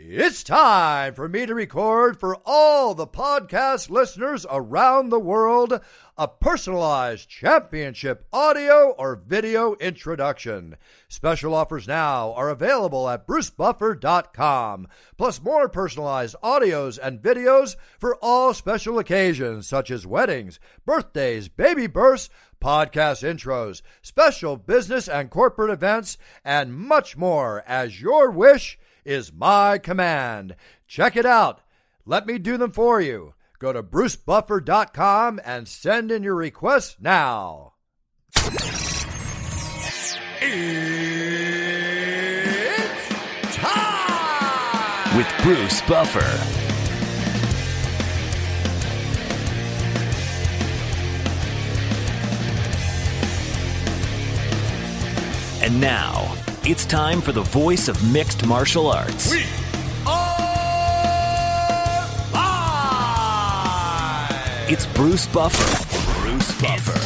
It's time for me to record for all the podcast listeners around the world a personalized championship audio or video introduction. Special offers now are available at brucebuffer.com, plus more personalized audios and videos for all special occasions such as weddings, birthdays, baby births, podcast intros, special business and corporate events, and much more, as your wish is my command. Check it out. Let me do them for you. Go to brucebuffer.com and send in your requests now. It's time! With Bruce Buffer. And now, it's time for the voice of mixed martial arts. We are live! It's Bruce Buffer. Bruce Buffer.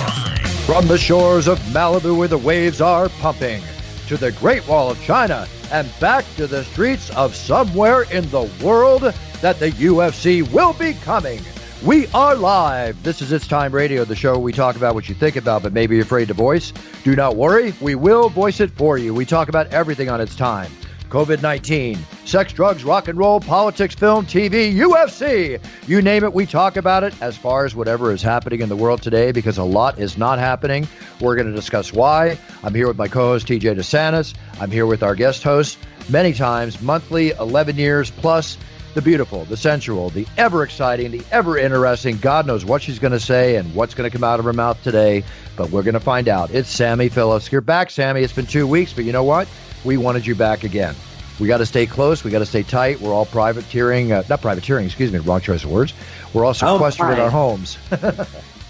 From the shores of Malibu where the waves are pumping, to the Great Wall of China, and back to the streets of somewhere in the world that the UFC will be coming. We are live. This is It's Time Radio, the show where we talk about what you think about but maybe you're afraid to voice. Do not worry, we will voice it for you. We talk about everything on It's Time. COVID-19, sex, drugs, rock and roll, politics, film, TV, UFC. You name it, we talk about it as far as whatever is happening in the world today, because a lot is not happening. We're going to discuss why. I'm here with my co-host, TJ DeSantis. I'm here with our guest host, many times, monthly, 11 years plus, the beautiful, the sensual, the ever-exciting, the ever-interesting. God knows what she's going to say and what's going to come out of her mouth today, but we're going to find out. It's Sammy Phillips. You're back, Sammy. It's been 2 weeks, but you know what? We wanted you back again. We got to stay close. We got to stay tight. We're all privateering. Not privateering, excuse me, wrong choice of words. We're all sequestered in our homes.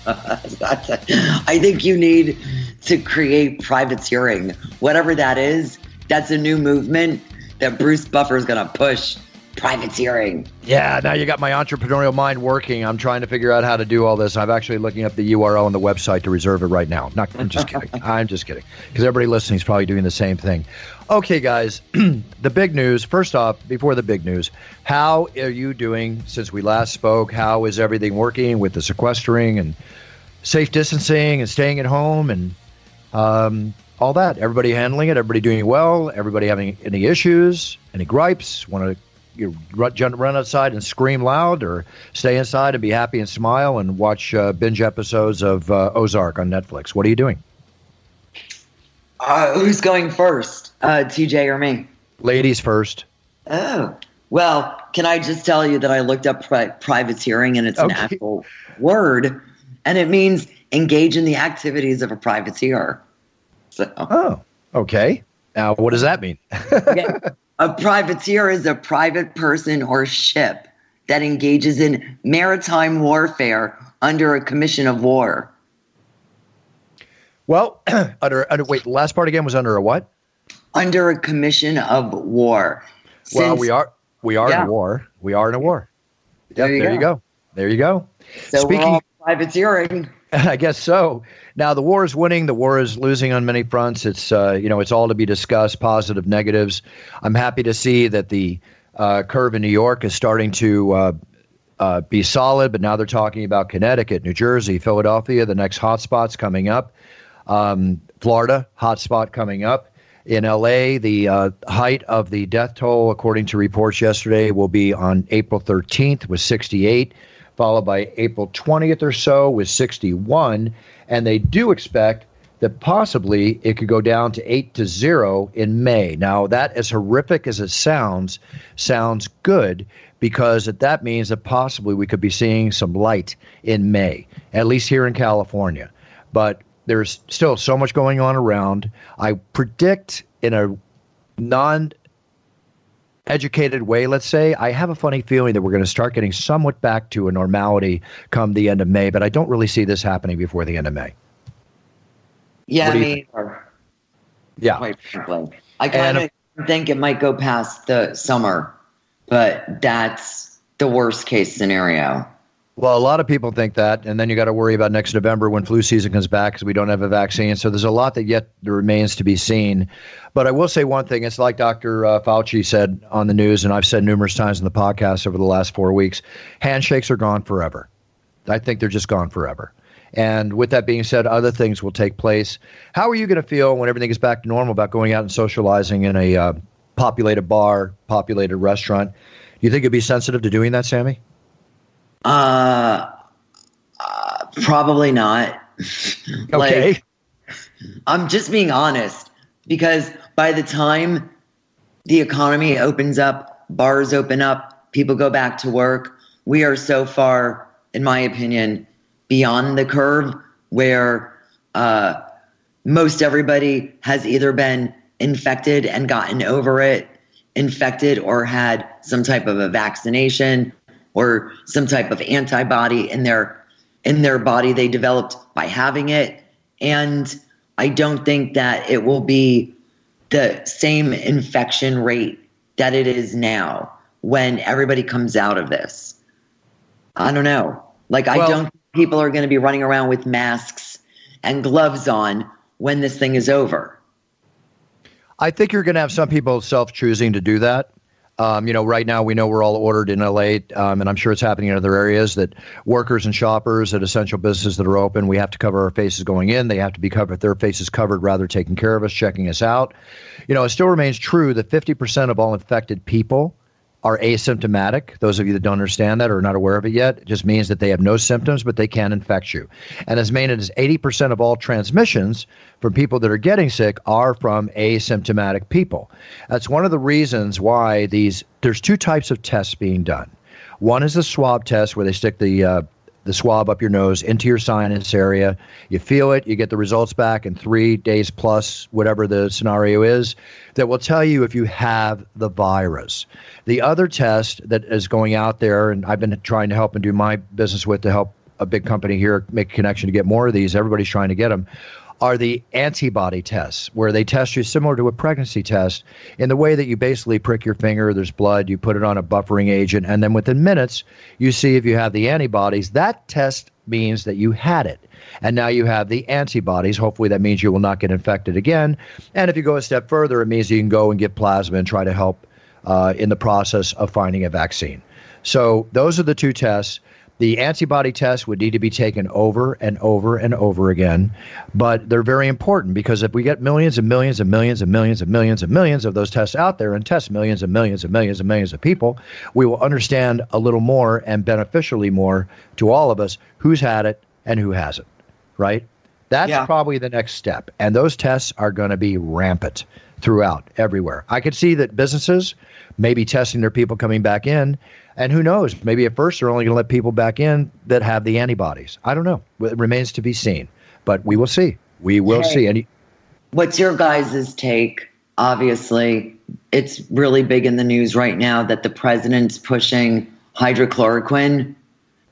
I think you need to create privateering. Whatever that is, that's a new movement that Bruce Buffer is going to push. Privateering. Yeah, now you got my entrepreneurial mind working. I'm trying to figure out how to do all this. I'm actually looking up the URL on the website to reserve it right now. I'm just kidding. I'm just kidding. Because everybody listening is probably doing the same thing. Okay, guys, the big news. First off, before the big news, how are you doing since we last spoke? How is everything working with the sequestering and safe distancing and staying at home and all that? Everybody handling it? Everybody doing well? Everybody having any issues? Any gripes? Want to run outside and scream loud, or stay inside and be happy and smile and watch binge episodes of Ozark on Netflix? What are you doing? Who's going first, TJ or me? Ladies first. Oh, well, can I just tell you that I looked up privateering, and it's an actual word, and it means engage in the activities of a privateer. So. Oh, okay. Now, what does that mean? Okay. A privateer is a private person or ship that engages in maritime warfare under a commission of war. Well, wait, the last part again was under a what? Under a commission of war. Well, we are in a war. We are in a war. Yep, there you go. There you go. So we're all privateering. I guess so. Now, the war is winning. The war is losing on many fronts. It's, it's all to be discussed, positive, negatives. I'm happy to see that the curve in New York is starting to be solid, but now they're talking about Connecticut, New Jersey, Philadelphia, the next hotspots coming up. Florida, hotspot coming up. In L.A., the height of the death toll, according to reports yesterday, will be on April 13th with 68. Followed by April 20th or so with 61. And they do expect that possibly it could go down to 8-0 in May. Now, that, as horrific as it sounds good, because that means that possibly we could be seeing some light in May, at least here in California. But there's still so much going on around. I predict in a non-educated way, let's say, I have a funny feeling that we're going to start getting somewhat back to a normality come the end of May, but I don't really see this happening before the end of May. Yeah, yeah. Quite frankly. I kind of think it might go past the summer, but that's the worst case scenario. Well, a lot of people think that, and then you got to worry about next November when flu season comes back because we don't have a vaccine. So there's a lot that yet remains to be seen. But I will say one thing. It's like Dr. Fauci said on the news, and I've said numerous times in the podcast over the last 4 weeks, handshakes are gone forever. I think they're just gone forever. And with that being said, other things will take place. How are you going to feel when everything is back to normal about going out and socializing in a populated bar, populated restaurant? Do you think you'd be sensitive to doing that, Sammy? Probably not. Okay. I'm just being honest, because by the time the economy opens up, bars open up, people go back to work, we are so far, in my opinion, beyond the curve where most everybody has either been infected and gotten over it, infected or had some type of a vaccination or some type of antibody in their body they developed by having it. And I don't think that it will be the same infection rate that it is now when everybody comes out of this. I don't know. I don't think people are going to be running around with masks and gloves on when this thing is over. I think you're going to have some people self-choosing to do that. Right now we know we're all ordered in LA, and I'm sure it's happening in other areas, that workers and shoppers at essential businesses that are open, we have to cover our faces going in. They have to be covered, their faces covered, rather taking care of us, checking us out. It still remains true that 50% of all infected people are asymptomatic. Those of you that don't understand that or are not aware of it yet, it just means that they have no symptoms, but they can infect you. And as many as 80% of all transmissions from people that are getting sick are from asymptomatic people. That's one of the reasons why there's two types of tests being done. One is the swab test, where they stick the swab up your nose into your sinus area. You feel it, you get the results back in 3 days plus, whatever the scenario is, that will tell you if you have the virus. The other test that is going out there, and I've been trying to help and do my business with to help a big company here make a connection to get more of these, everybody's trying to get them, are the antibody tests, where they test you similar to a pregnancy test in the way that you basically prick your finger, there's blood, you put it on a buffering agent, and then within minutes, you see if you have the antibodies. That test means that you had it. And now you have the antibodies. Hopefully that means you will not get infected again. And if you go a step further, it means you can go and get plasma and try to help in the process of finding a vaccine. So those are the two tests. The antibody test would need to be taken over and over and over again, but they're very important, because if we get millions and millions and millions and millions and millions and millions of those tests out there and test millions and millions and millions and millions of people, we will understand a little more and beneficially more to all of us who's had it and who hasn't, right? That's probably the next step. And those tests are going to be rampant throughout, everywhere. I could see that businesses may be testing their people coming back in. And who knows, maybe at first they're only going to let people back in that have the antibodies. I don't know. It remains to be seen. But we will see. We will see. What's your guys' take? Obviously, it's really big in the news right now that the president's pushing hydrochloroquine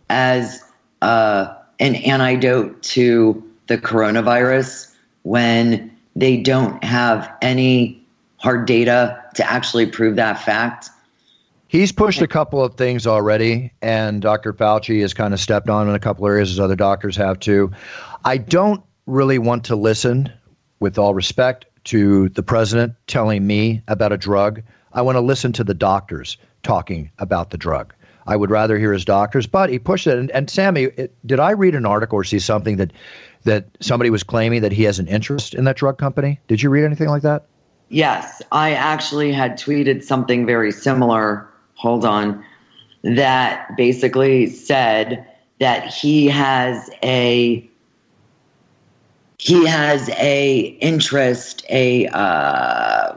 as an antidote to the coronavirus when they don't have any hard data to actually prove that fact. He's pushed a couple of things already, and Dr. Fauci has kind of stepped on in a couple areas, as other doctors have too. I don't really want to listen, with all respect, to the president telling me about a drug. I want to listen to the doctors talking about the drug. I would rather hear his doctors, but he pushed it. And Sammy, did I read an article or see something that somebody was claiming that he has an interest in that drug company? Did you read anything like that? Yes, I actually had tweeted something very similar. Hold on, that basically said that he has a interest,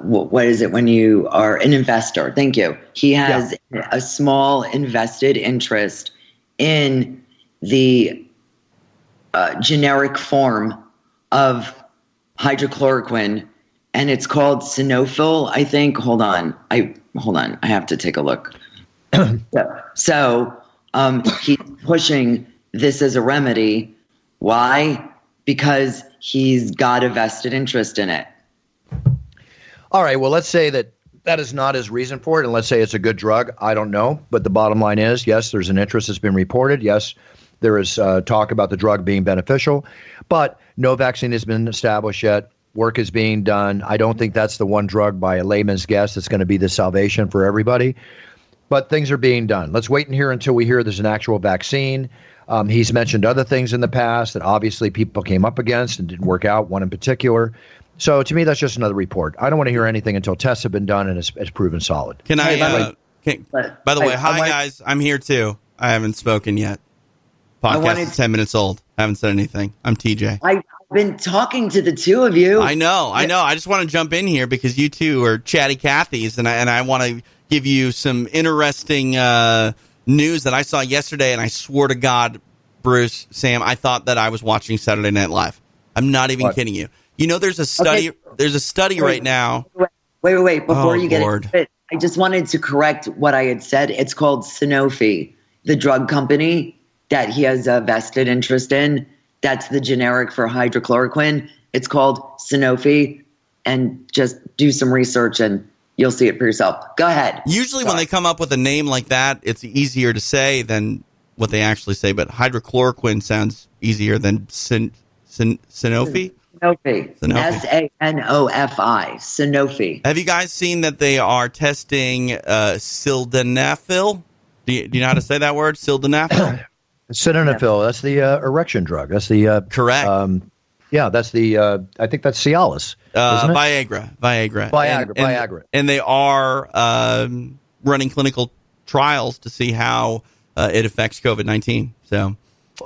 what is it when you are an investor? Thank you. He has a small invested interest in the generic form of hydrochloroquine, and it's called Sinofil, I think. Hold on. I have to take a look. So he's pushing this as a remedy. Why? Because he's got a vested interest in it. All right. Well, let's say that that is not his reason for it. And let's say it's a good drug. I don't know. But the bottom line is, yes, there's an interest that's been reported. Yes, there is talk about the drug being beneficial. But no vaccine has been established yet. Work is being done. I don't think that's the one drug by a layman's guess that's going to be the salvation for everybody. But things are being done. Let's wait and hear until we hear there's an actual vaccine. He's mentioned other things in the past that obviously people came up against and didn't work out, one in particular. So to me, that's just another report. I don't want to hear anything until tests have been done and it's proven solid. Can I, by the way, hi guys, I'm here too. I haven't spoken yet. Podcast is 10 minutes old. I haven't said anything. I'm TJ. I've been talking to the two of you. I know. I just want to jump in here because you two are chatty Cathys, and I want to give you some interesting news that I saw yesterday, and I swore to God, Bruce, Sam, I thought that I was watching Saturday Night Live. I'm not even kidding you. You know, there's a study. Okay. There's a study right now. Wait. Before you get into it, I just wanted to correct what I had said. It's called Sanofi, the drug company that he has a vested interest in. That's the generic for hydrochloroquine. It's called Sanofi, and just do some research and you'll see it for yourself. Go ahead. Usually when they come up with a name like that, it's easier to say than what they actually say, but hydrochloroquine sounds easier than Sanofi? Sanofi. S-A-N-O-F-I. Sanofi. Have you guys seen that they are testing sildenafil? Do you know how to say that word? Sildenafil? Sildenafil. That's the erection drug. That's the correct. That's the I think that's Cialis. Viagra. Viagra. And they are running clinical trials to see how it affects COVID-19. So,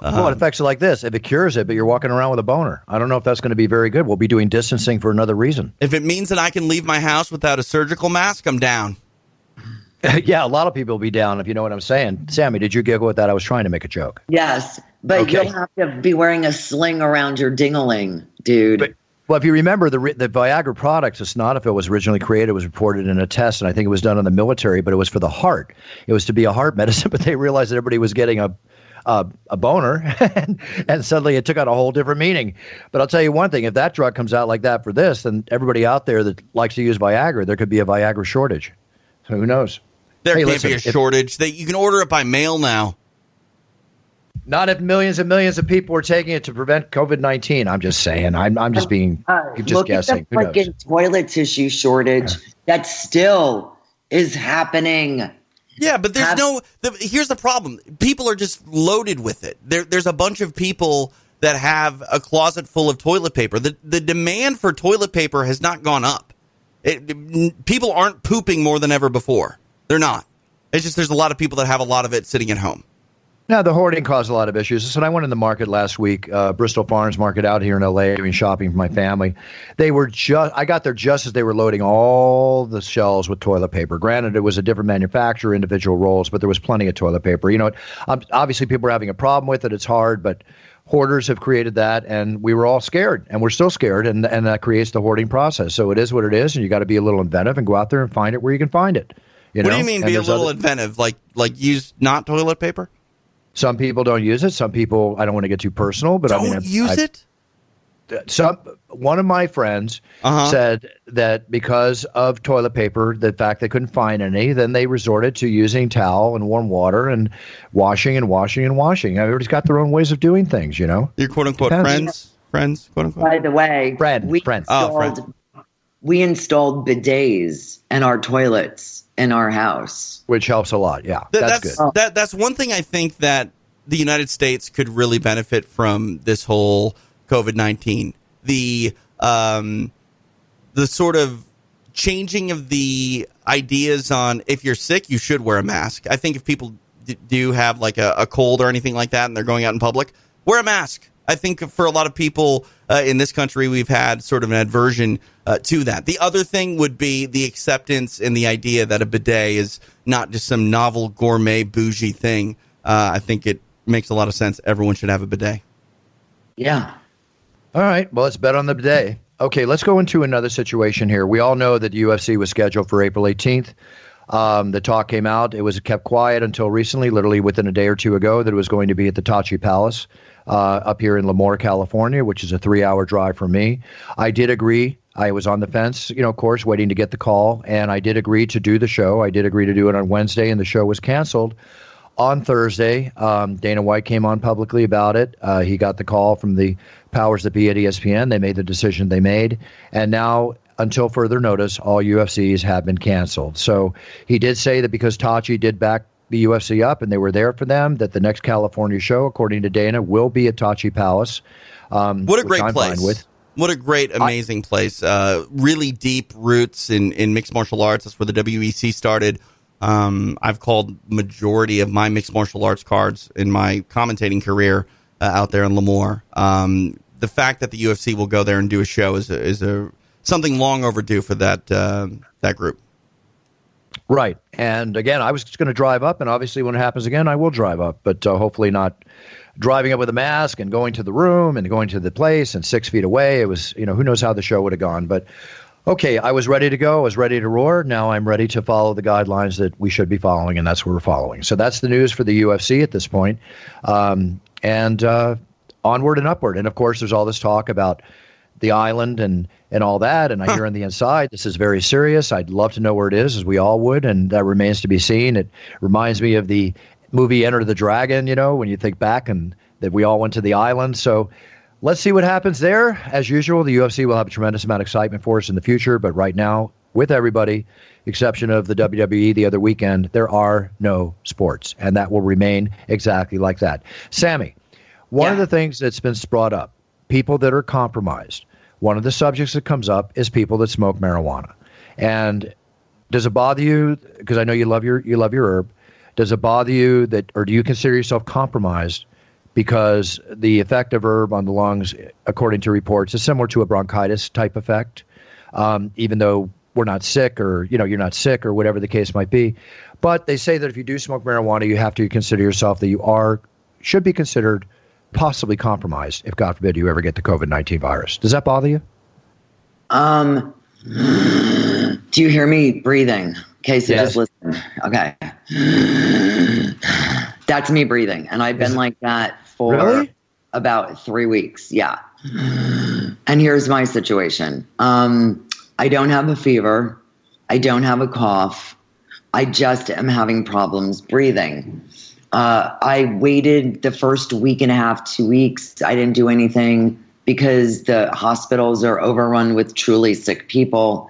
well, it affects it like this. If it cures it, but you're walking around with a boner, I don't know if that's going to be very good. We'll be doing distancing for another reason. If it means that I can leave my house without a surgical mask, I'm down. Yeah, a lot of people will be down, if you know what I'm saying. Sammy, did you giggle at that? I was trying to make a joke. Yes, but you'll have to be wearing a sling around your ding-a-ling, dude. Well, if you remember, the Viagra product, Sildenafil, was originally created, was reported in a test, and I think it was done in the military, but it was for the heart. It was to be a heart medicine, but they realized that everybody was getting a boner, and suddenly it took on a whole different meaning. But I'll tell you one thing, if that drug comes out like that for this, then everybody out there that likes to use Viagra, there could be a Viagra shortage. So who knows? There can't be a shortage. You can order it by mail now. Not if millions and millions of people are taking it to prevent COVID-19. I'm just saying. I'm just being just guessing. Look at the freaking toilet tissue shortage that still is happening. Yeah, but there's here's the problem. People are just loaded with it. There's a bunch of people that have a closet full of toilet paper. The demand for toilet paper has not gone up. People aren't pooping more than ever before. They're not. It's just there's a lot of people that have a lot of it sitting at home. Now, the hoarding caused a lot of issues. So I went in the market last week, Bristol Farms Market out here in L.A., doing shopping for my family. I got there just as they were loading all the shelves with toilet paper. Granted, it was a different manufacturer, individual rolls, but there was plenty of toilet paper. You know, obviously people are having a problem with it. It's hard, but hoarders have created that, and we were all scared, and we're still scared, and that creates the hoarding process. So it is what it is, and you got to be a little inventive and go out there and find it where you can find it. What do you mean be a little inventive? Like use not toilet paper? Some people don't use it. Some people, I don't want to get too personal, but use it. One of my friends said that because of toilet paper, the fact they couldn't find any, then they resorted to using towel and warm water and washing and washing and washing. Everybody's got their own ways of doing things, you know. Your quote unquote friends, quote unquote. By the way, friends. We installed bidets in our toilets in our house, which helps a lot. Yeah, that's good. That's one thing I think that the United States could really benefit from this whole COVID-19. The sort of changing of the ideas on if you're sick, you should wear a mask. I think if people do have like a cold or anything like that and they're going out in public, wear a mask. I think for a lot of people in this country, we've had sort of an aversion to that. The other thing would be the acceptance and the idea that a bidet is not just some novel gourmet bougie thing. I think it makes a lot of sense. Everyone should have a bidet. Yeah. All right. Well, let's bet on the bidet. Okay, let's go into another situation here. We all know that UFC was scheduled for April 18th. The talk came out. It was kept quiet until recently, literally within a day or two ago, that it was going to be at the Tachi Palace up here in Lemoore, California, which is a 3-hour drive from me. I did agree. I was on the fence, of course, waiting to get the call, and I did agree to do the show. I did agree to do it on Wednesday, and the show was canceled on Thursday. Dana White came on publicly about it. He got the call from the powers that be at ESPN. They made the decision they made, and now, until further notice, all UFCs have been canceled. So he did say that because Tachi did back the UFC up and they were there for them, that the next California show, according to Dana, will be at Tachi Palace. What a great place. What a great, amazing place. Really deep roots in mixed martial arts. That's where the WEC started. I've called majority of my mixed martial arts cards in my commentating career out there in Lemoore. The fact that the UFC will go there and do a show is something long overdue for that group. Right. And again, I was just going to drive up, and obviously when it happens again, I will drive up, but hopefully not driving up with a mask and going to the room and going to the place and 6 feet away. It was, who knows how the show would have gone. But okay, I was ready to go. I was ready to roar. Now I'm ready to follow the guidelines that we should be following, and that's what we're following. So that's the news for the UFC at this point. And onward and upward. And of course, there's all this talk about the island and all that. And I hear on the inside, this is very serious. I'd love to know where it is, as we all would. And that remains to be seen. It reminds me of the movie Enter the Dragon, when you think back and that we all went to the island. So let's see what happens there. As usual, the UFC will have a tremendous amount of excitement for us in the future. But right now, with everybody, exception of the WWE the other weekend, there are no sports. And that will remain exactly like that. Sammy, one of the things that's been brought up, people that are compromised. One of the subjects that comes up is people that smoke marijuana. And does it bother you? Because I know you love your herb. Does it bother you that, or do you consider yourself compromised because the effect of herb on the lungs, according to reports, is similar to a bronchitis type effect, even though we're not sick, or you're not sick, or whatever the case might be. But they say that if you do smoke marijuana, you have to consider yourself that you should be considered possibly compromised if, God forbid, you ever get the COVID-19 virus. Does that bother you? Do you hear me breathing? Okay, so just listen. Okay. That's me breathing. And I've been like that for about 3 weeks. Yeah. And here's my situation. I don't have a fever. I don't have a cough. I just am having problems breathing. I waited the first week and a half, 2 weeks. I didn't do anything because the hospitals are overrun with truly sick people.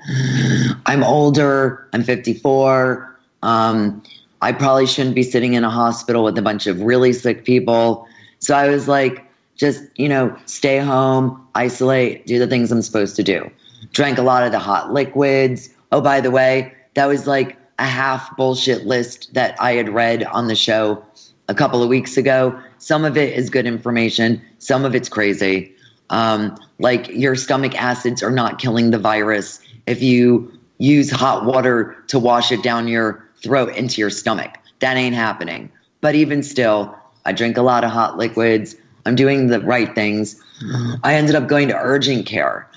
I'm older. I'm 54. I probably shouldn't be sitting in a hospital with a bunch of really sick people. So I was like, just, stay home, isolate, do the things I'm supposed to do. Drank a lot of the hot liquids. Oh, by the way, that was like a half bullshit list that I had read on the show a couple of weeks ago. Some of it is good information. Some of it's crazy. Like your stomach acids are not killing the virus if you use hot water to wash it down your throat into your stomach. That ain't happening. But even still, I drink a lot of hot liquids. I'm doing the right things. I ended up going to urgent care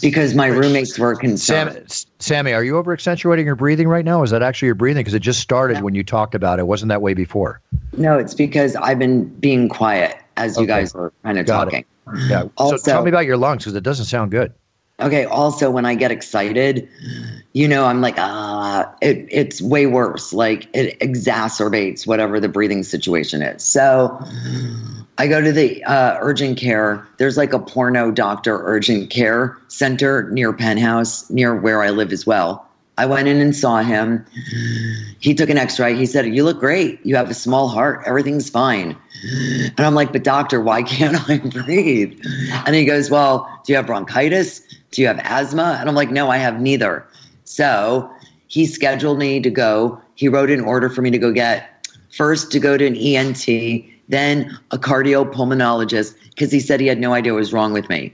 because my roommates were concerned. Sammy, are you over accentuating your breathing right now? Is that actually your breathing? Because it just started when you talked about it. It wasn't that way before. No, it's because I've been being quiet as you guys were kind of talking. Yeah. Also, so tell me about your lungs, because it doesn't sound good. Okay. Also, when I get excited, I'm like, it's way worse. Like it exacerbates whatever the breathing situation is. So I go to the urgent care. There's like a porno doctor urgent care center near Penthouse, near where I live as well. I went in and saw him. He took an x-ray. He said, "You look great. You have a small heart. Everything's fine." And I'm like, "But doctor, why can't I breathe?" And he goes, "Well, do you have bronchitis? Do you have asthma?" And I'm like, "No, I have neither." So he scheduled me to go. He wrote an order for me to go to go to an ENT, then a cardiopulmonologist, because he said he had no idea what was wrong with me.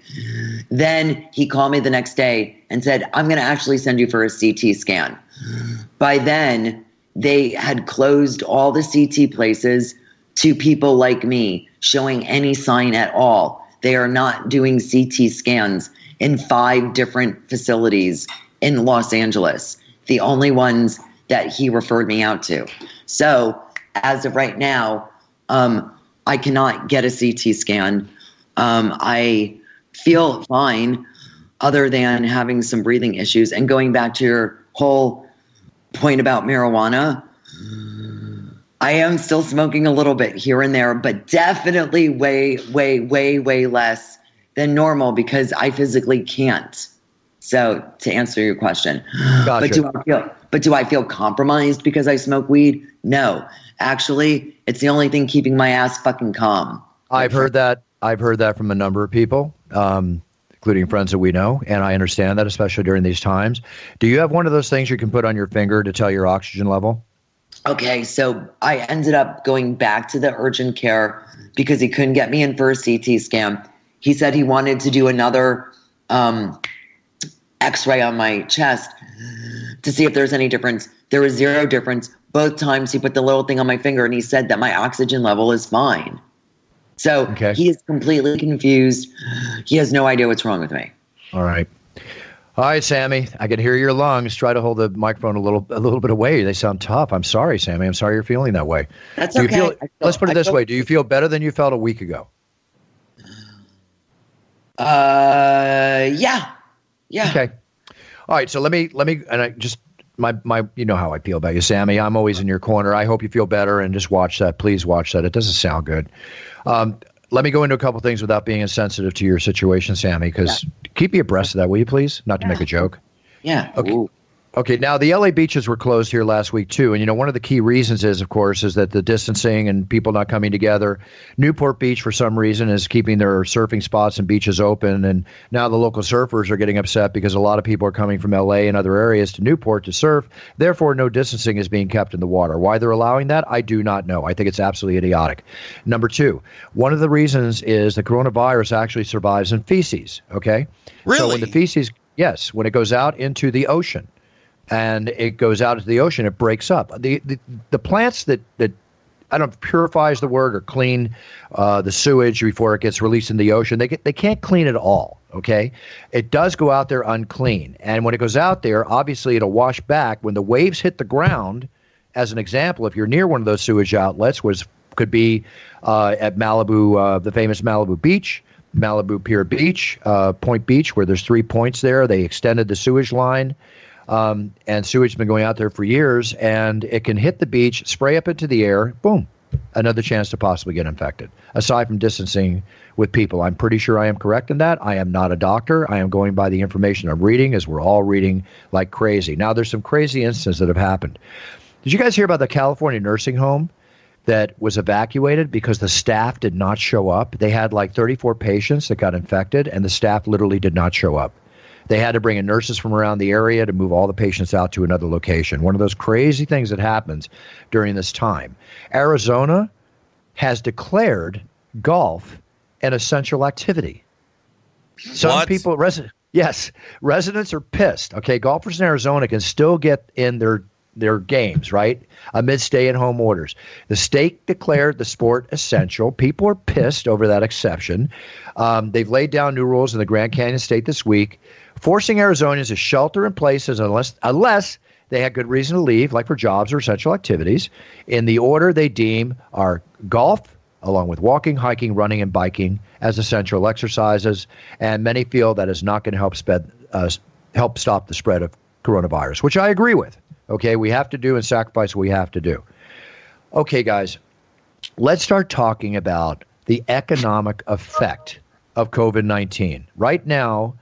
Then he called me the next day and said, "I'm going to actually send you for a CT scan." By then, they had closed all the CT places to people like me showing any sign at all. They are not doing CT scans in 5 different facilities in Los Angeles. The only ones that he referred me out to. So as of right now, I cannot get a CT scan. I feel fine other than having some breathing issues. And going back to your whole point about marijuana, I am still smoking a little bit here and there, but definitely way, way, way, way less than normal because I physically can't. So to answer your question, Gotcha. but do I feel compromised because I smoke weed? No, actually, it's the only thing keeping my ass fucking calm. I've heard that. I've heard that from a number of people, including friends that we know, and I understand that, especially during these times. Do you have one of those things you can put on your finger to tell your oxygen level? Okay, so I ended up going back to the urgent care because he couldn't get me in for a CT scan. He said he wanted to do another X-ray on my chest to see if there's any difference. There was zero difference. Both times he put the little thing on my finger and he said that my oxygen level is fine. So He is completely confused. He has no idea what's wrong with me. All right. All right, Sammy, I can hear your lungs. Try to hold the microphone a little bit away. They sound tough. I'm sorry, Sammy. I'm sorry you're feeling that way. That's okay. Let's put it this way. Do you feel better than you felt a week ago? Yeah. Okay. All right. So let me, and I just, my, you know how I feel about you, Sammy. I'm always in your corner. I hope you feel better and just watch that. Please watch that. It doesn't sound good. Let me go into a couple things without being insensitive to your situation, Sammy, because keep me abreast of that, will you please? Not to make a joke. Yeah. Okay. Ooh. Okay, now the LA beaches were closed here last week too, and one of the key reasons is, of course, is that the distancing and people not coming together. Newport Beach, for some reason, is keeping their surfing spots and beaches open, and now the local surfers are getting upset because a lot of people are coming from LA and other areas to Newport to surf. Therefore, no distancing is being kept in the water. Why they're allowing that, I do not know. I think it's absolutely idiotic. Number two, one of the reasons is the coronavirus actually survives in feces. Okay, Really? So when the feces, yes, when it goes out into the ocean. And it goes out into the ocean, it breaks up. The plants that I don't know if purify is the word or clean the sewage before it gets released in the ocean. They can't clean it all. Okay, it does go out there unclean, and when it goes out there, obviously it'll wash back when the waves hit the ground. As an example, if you're near one of those sewage outlets, which could be at Malibu, the famous Malibu Beach. Malibu Pier Beach, Point Beach, where there's 3 points there. They extended the sewage line. And sewage has been going out there for years, and it can hit the beach, spray up into the air, boom, another chance to possibly get infected. Aside from distancing with people, I'm pretty sure I am correct in that. I am not a doctor. I am going by the information I'm reading, as we're all reading like crazy. Now, there's some crazy incidents that have happened. Did you guys hear about the California nursing home that was evacuated because the staff did not show up? They had like 34 patients that got infected, and the staff literally did not show up. They had to bring in nurses from around the area to move all the patients out to another location. One of those crazy things that happens during this time. Arizona has declared golf an essential activity. Some people, residents are pissed. Okay, golfers in Arizona can still get in their games, right, amid stay-at-home orders. The state declared the sport essential. People are pissed over that exception. They've laid down new rules in the Grand Canyon State this week, forcing Arizonans to shelter in places unless they had good reason to leave, like for jobs or essential activities, in the order they deem are golf, along with walking, hiking, running, and biking as essential exercises. And many feel that is not going to help stop the spread of coronavirus, which I agree with. Okay, we have to do and sacrifice what we have to do. Okay, guys, let's start talking about the economic effect of COVID-19. Right now,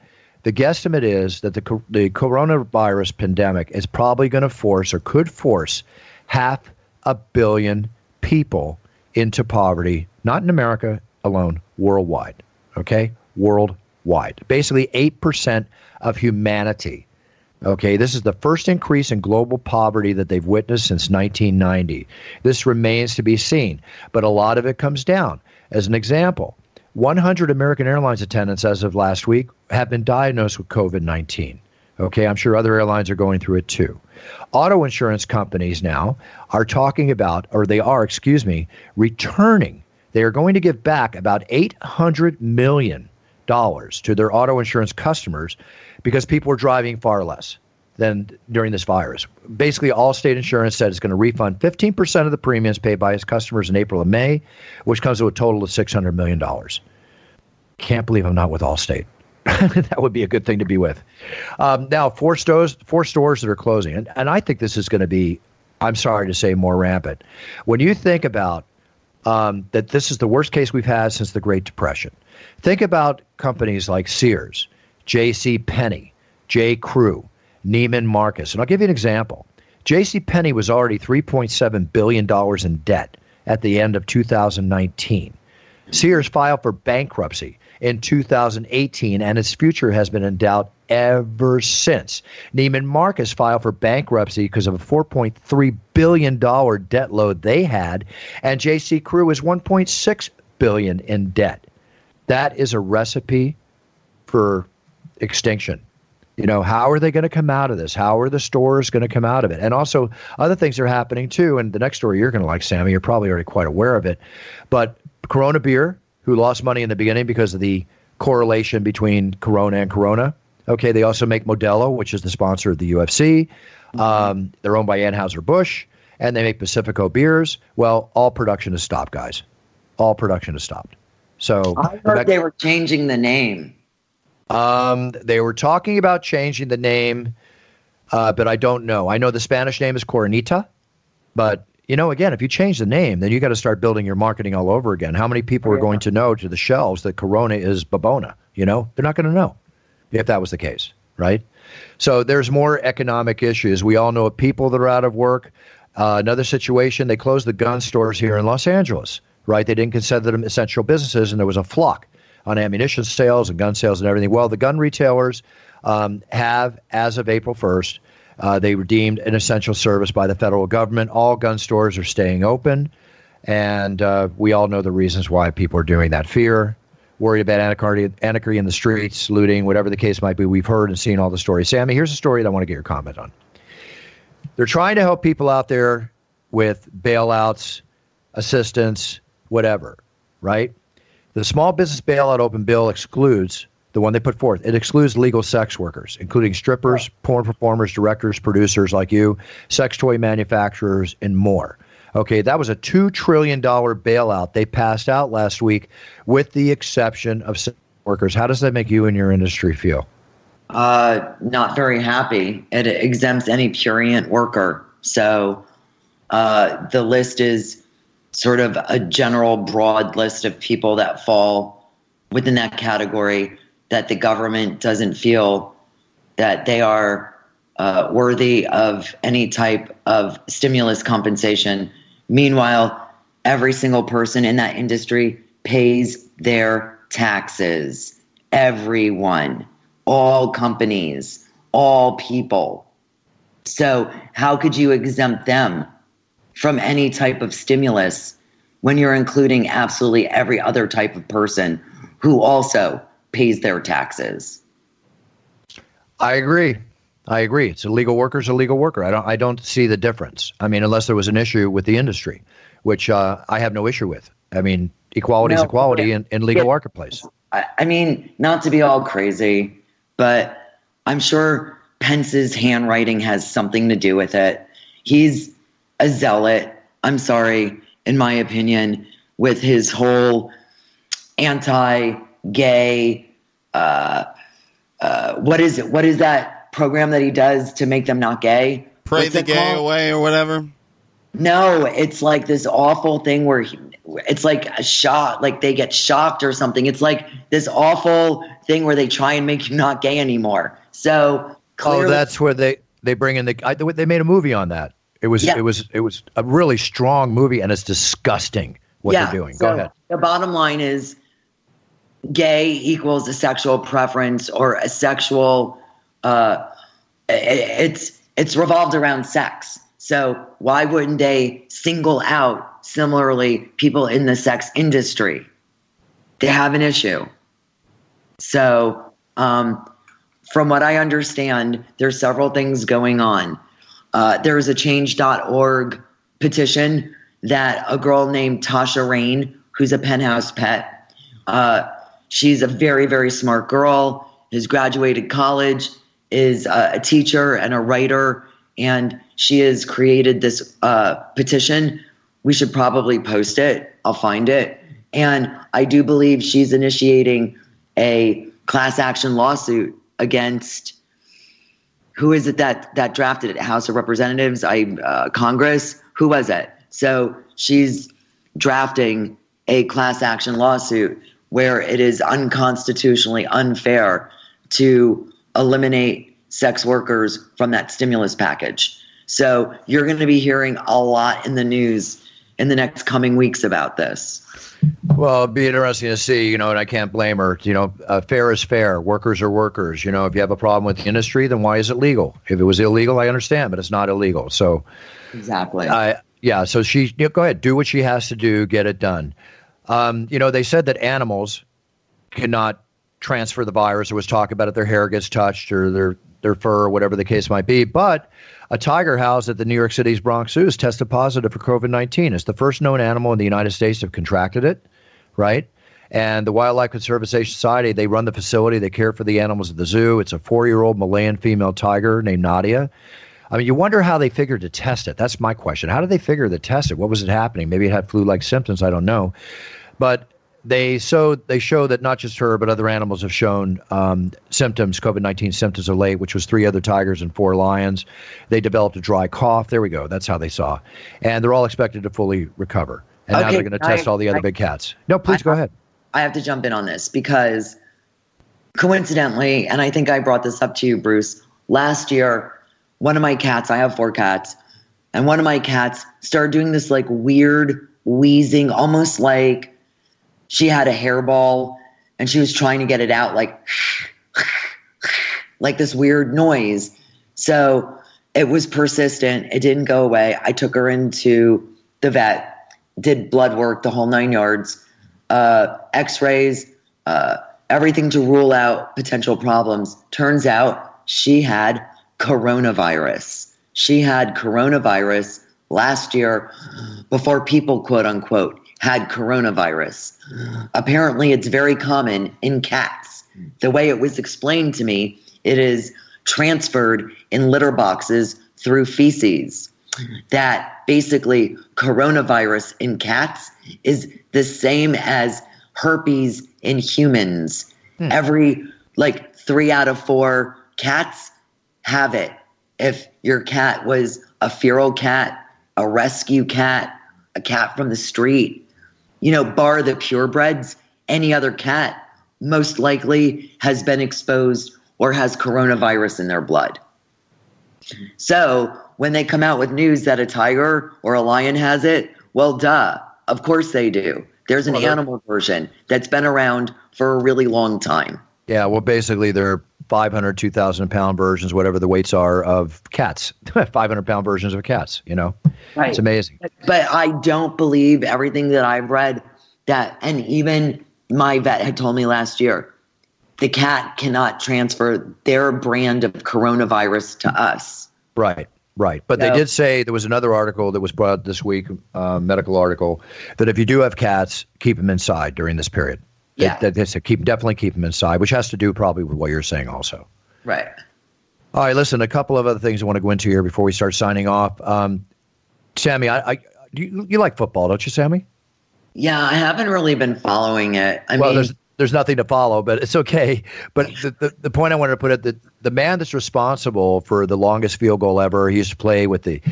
the guesstimate is that the coronavirus pandemic is probably going to force or could force 500 million people into poverty, not in America alone, worldwide. Okay, worldwide. Basically 8% of humanity. Okay, this is the first increase in global poverty that they've witnessed since 1990. This remains to be seen, but a lot of it comes down. As an example, 100 American Airlines attendants as of last week have been diagnosed with COVID-19. Okay, I'm sure other airlines are going through it too. Auto insurance companies now are talking about, or they are, returning. They are going to give back about $800 million to their auto insurance customers because people are driving far less. than during this virus. Basically, Allstate Insurance said it's going to refund 15% of the premiums paid by its customers in April and May, which comes to a total of $600 million. Can't believe I'm not with Allstate. That would be a good thing to be with. Now, four stores that are closing. And I think this is going to be, I'm sorry to say, more rampant. When you think about that this is the worst case we've had since the Great Depression, think about companies like Sears, J.C. Penney, J. Crew, Neiman Marcus. And I'll give you an example. J.C. Penney was already $3.7 billion in debt at the end of 2019. Sears filed for bankruptcy in 2018, and its future has been in doubt ever since. Neiman Marcus filed for bankruptcy because of a $4.3 billion debt load they had, and J.C. Crew is $1.6 billion in debt. That is a recipe for extinction. How are they going to come out of this? How are the stores going to come out of it? And also, other things are happening too. And the next story you're going to like, Sammy, you're probably already quite aware of it. But Corona Beer, who lost money in the beginning because of the correlation between Corona and Corona. Okay, they also make Modelo, which is the sponsor of the UFC. They're owned by Anheuser-Busch, and they make Pacifico beers. Well, all production is stopped, guys. All production is stopped. So I heard they were changing the name. They were talking about changing the name, but I don't know. I know the Spanish name is Coronita, but again, if you change the name, then you got to start building your marketing all over again. How many people are going to know to the shelves that Corona is Babona? They're not going to know if that was the case, right? So there's more economic issues. We all know of people that are out of work. Another situation, they closed the gun stores here in Los Angeles, right? They didn't consider them essential businesses, and there was a flock on ammunition sales and gun sales and everything. Well, the gun retailers have, as of April 1st, they were deemed an essential service by the federal government. All gun stores are staying open, and we all know the reasons why people are doing that. Fear, worried about anarchy in the streets, looting, whatever the case might be. We've heard and seen all the stories. Sammy, here's a story that I want to get your comment on. They're trying to help people out there with bailouts, assistance, whatever, right? The small business bailout open bill excludes, the one they put forth, it excludes legal sex workers, including strippers, porn performers, directors, producers like you, sex toy manufacturers, and more. Okay, that was a $2 trillion bailout they passed out last week, with the exception of sex workers. How does that make you and your industry feel? Not very happy. It exempts any prurient worker. So the list is sort of a general broad list of people that fall within that category that the government doesn't feel that they are worthy of any type of stimulus compensation. Meanwhile, every single person in that industry pays their taxes. Everyone, all companies, all people. So how could you exempt them from any type of stimulus when you're including absolutely every other type of person who also pays their taxes? I agree. It's a legal worker's a legal worker. I don't see the difference. I mean, unless there was an issue with the industry, which I have no issue with. I mean, equality is equality in legal marketplace. I mean, not to be all crazy, but I'm sure Pence's handwriting has something to do with it. He's a zealot, I'm sorry, in my opinion, with his whole anti-gay, what is it? What is that program that he does to make them not gay? Pray the gay away or whatever? No, it's like this awful thing where it's like a shot, like they get shocked or something. It's like this awful thing where they try and make you not gay anymore. So clearly, that's where they bring in they made a movie on that. It was a really strong movie, and it's disgusting what they're doing. Go ahead. The bottom line is gay equals a sexual preference or a sexual it's revolved around sex. So why wouldn't they single out similarly people in the sex industry? They have an issue. So from what I understand, there's several things going on. There is a change.org petition that a girl named Tasha Rain, who's a Penthouse pet, she's a very, very smart girl, has graduated college, is a teacher and a writer, and she has created this petition. We should probably post it. I'll find it. And I do believe she's initiating a class action lawsuit against, who is it that drafted it? House of Representatives, Congress. Who was it? So she's drafting a class action lawsuit where it is unconstitutionally unfair to eliminate sex workers from that stimulus package. So you're going to be hearing a lot in the news in the next coming weeks about this. Well, it'd be interesting to see, and I can't blame her. Fair is fair. Workers are workers. If you have a problem with the industry, then why is it legal? If it was illegal, I understand, but it's not illegal. So exactly. So she, go ahead, do what she has to do, get it done. They said that animals cannot transfer the virus. There was talk about it, their hair gets touched or their fur or whatever the case might be. But a tiger housed at the New York City's Bronx Zoo has tested positive for COVID-19. It's the first known animal in the United States to have contracted it, right? And the Wildlife Conservation Society, they run the facility. They care for the animals at the zoo. It's a 4-year-old Malayan female tiger named Nadia. I mean, you wonder how they figured to test it. That's my question. How did they figure to test it? What was it happening? Maybe it had flu-like symptoms. I don't know. But they show that not just her, but other animals have shown symptoms, COVID-19 symptoms of late, which was 3 other tigers and 4 lions. They developed a dry cough. There we go. That's how they saw. And they're all expected to fully recover. And now they're going to test all the other big cats. No, please go ahead. I have to jump in on this because coincidentally, and I think I brought this up to you, Bruce, last year, one of my cats, I have 4 cats, and one of my cats started doing this like weird wheezing, almost like she had a hairball and she was trying to get it out like this weird noise. So it was persistent. It didn't go away. I took her into the vet, did blood work, the whole 9 yards, x-rays, everything to rule out potential problems. Turns out she had coronavirus. She had coronavirus last year before people, quote unquote, had coronavirus. Apparently, it's very common in cats. The way it was explained to me, it is transferred in litter boxes through feces. That basically coronavirus in cats is the same as herpes in humans. Every 3 out of 4 cats have it. If your cat was a feral cat, a rescue cat, a cat from the street, bar the purebreds, any other cat most likely has been exposed or has coronavirus in their blood. So when they come out with news that a tiger or a lion has it, well, duh, of course they do. There's an animal version that's been around for a really long time. Yeah, well, basically they're 500, 2,000-pound versions, whatever the weights are, of cats. 500-pound versions of cats, Right. It's amazing. But I don't believe everything that I've read that, and even my vet had told me last year, the cat cannot transfer their brand of coronavirus to us. Right. But they did say, there was another article that was brought out this week, medical article, that if you do have cats, keep them inside during this period. Yeah. They said definitely keep them inside, which has to do probably with what you're saying also. Right. All right, listen, a couple of other things I want to go into here before we start signing off. Sammy, you like football, don't you, Sammy? Yeah, I haven't really been following it. I mean, there's nothing to follow, but it's okay. But the point I wanted to put it, the man that's responsible for the longest field goal ever, he used to play with the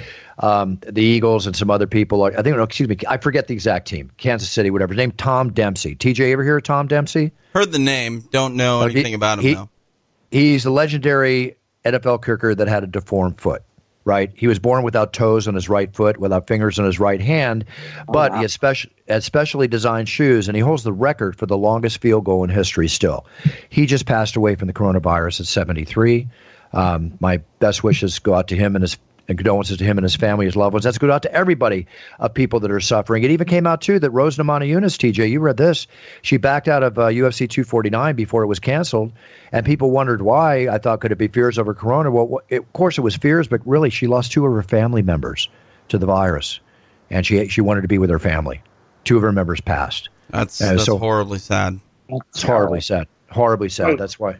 Eagles and some other people. I forget the exact team, Kansas City, whatever. His name, Tom Dempsey. TJ, ever hear of Tom Dempsey? Heard the name, don't know anything about him though. He's a legendary NFL kicker that had a deformed foot. Right, he was born without toes on his right foot, without fingers on his right hand, but he had specially designed shoes, and he holds the record for the longest field goal in history still. He just passed away from the coronavirus at 73. My best wishes go out to him and condolences to him and his family, his loved ones. That's go out to everybody of people that are suffering. It even came out, too, that Rose Namajunas, TJ, you read this. She backed out of UFC 249 before it was canceled, and people wondered why. I thought, could it be fears over corona? Well, of course it was fears, but really she lost 2 of her family members to the virus, and she wanted to be with her family. 2 of her members passed. That's horribly sad. It's horribly sad. Horribly sad. That's why.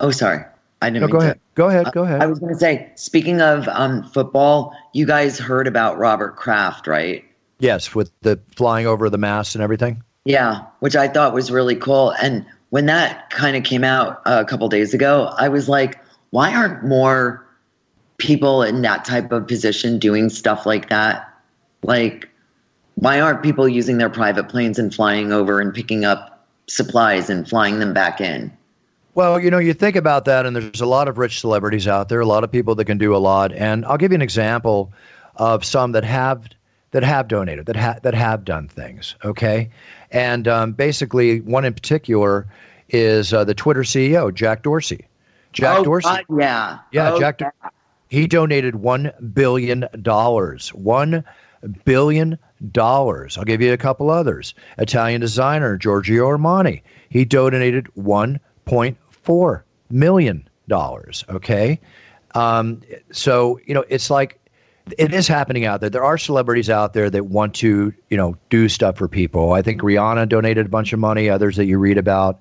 Oh, sorry. I didn't No, mean go to. ahead. Go ahead. Go I ahead. was going to say, speaking of football, you guys heard about Robert Kraft, right? Yes, with the flying over the masts and everything. Yeah, which I thought was really cool. And when that kind of came out a couple days ago, I was like, why aren't more people in that type of position doing stuff like that? Like, why aren't people using their private planes and flying over and picking up supplies and flying them back in? Well, you think about that, and there's a lot of rich celebrities out there, a lot of people that can do a lot. And I'll give you an example of some that have donated, that have done things. Okay, and basically, one in particular is the Twitter CEO, Jack Dorsey. Jack Dorsey. God, yeah. Yeah, Oh, Jack. yeah. He donated $1 billion. $1 billion. I'll give you a couple others. Italian designer Giorgio Armani. He donated $1.4 million. Okay. So, it's like it is happening out there. There are celebrities out there that want to, do stuff for people. I think Rihanna donated a bunch of money, others that you read about.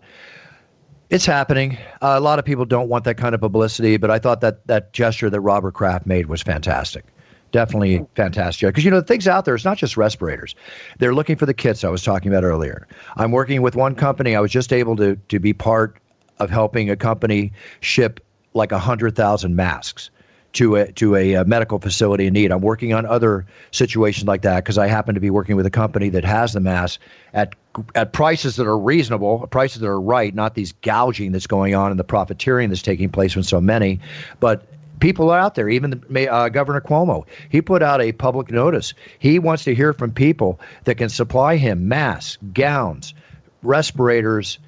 It's happening. A lot of people don't want that kind of publicity, but I thought that gesture that Robert Kraft made was fantastic. Definitely fantastic. Because, the things out there, it's not just respirators. They're looking for the kits I was talking about earlier. I'm working with one company. I was just able to be part of helping a company ship like 100,000 masks to a medical facility in need. I'm working on other situations like that because I happen to be working with a company that has the masks at prices that are reasonable, prices that are right, not these gouging that's going on and the profiteering that's taking place with so many. But people are out there. Even Governor Cuomo, he put out a public notice. He wants to hear from people that can supply him masks, gowns, respirators,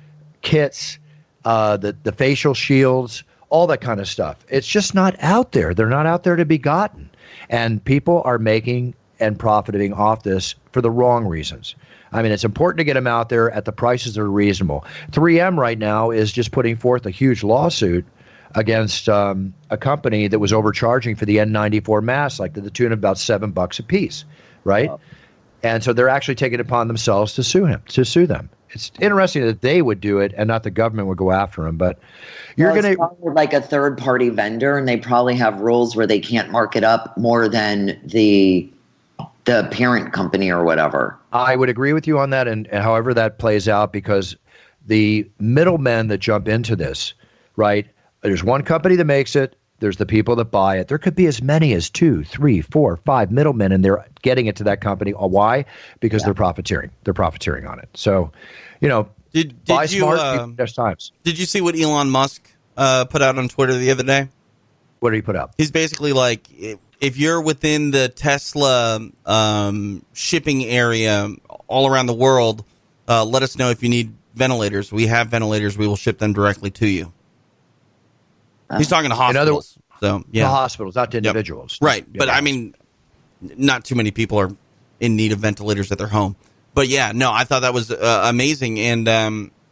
kits, the facial shields, all that kind of stuff. It's just not out there. They're not out there to be gotten. And people are making and profiting off this for the wrong reasons. I mean, it's important to get them out there at the prices that are reasonable. 3M right now is just putting forth a huge lawsuit against a company that was overcharging for the N94 masks, like to the tune of about $7 a piece, right? Wow. And so they're actually taking it upon themselves to sue them. It's interesting that they would do it and not the government would go after them. But you're going to like a third party vendor, and they probably have rules where they can't mark it up more than the parent company or whatever. I would agree with you on that, and however that plays out, because the middlemen that jump into this, right? There's one company that makes it. There's the people that buy it. There could be as many as 2, 3, 4, 5 middlemen, and they're getting it to that company. Why? Because they're profiteering. They're profiteering on it. So, buy smart. There's times. Did you see what Elon Musk put out on Twitter the other day? What did he put out? He's basically like, if you're within the Tesla shipping area all around the world, let us know if you need ventilators. We have ventilators. We will ship them directly to you. He's talking to hospitals. The hospitals, not to individuals. Yep. Right. But I mean, not too many people are in need of ventilators at their home. But I thought that was amazing. And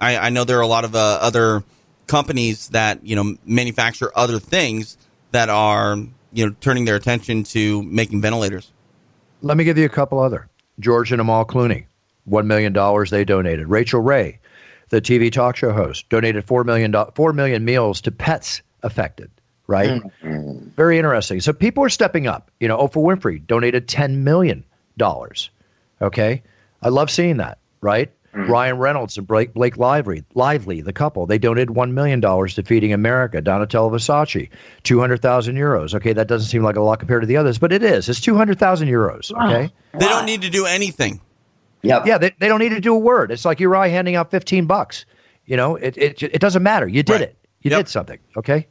I know there are a lot of other companies that, manufacture other things that are, turning their attention to making ventilators. Let me give you a couple other. George and Amal Clooney, $1 million they donated. Rachel Ray, the TV talk show host, donated 4 million meals to pets affected, right? Mm-hmm. Very interesting. So people are stepping up. Oprah Winfrey donated $10 million. Okay? I love seeing that, right? Mm-hmm. Ryan Reynolds and Blake Lively, the couple, they donated $1 million to Feeding America. Donatella Versace, 200,000 euros. Okay, that doesn't seem like a lot compared to the others, but it is. It's 200,000 euros, okay? They don't need to do anything. Yep. Yeah, they don't need to do a word. It's like Uri handing out $15. It doesn't matter. You did it. You did something, okay?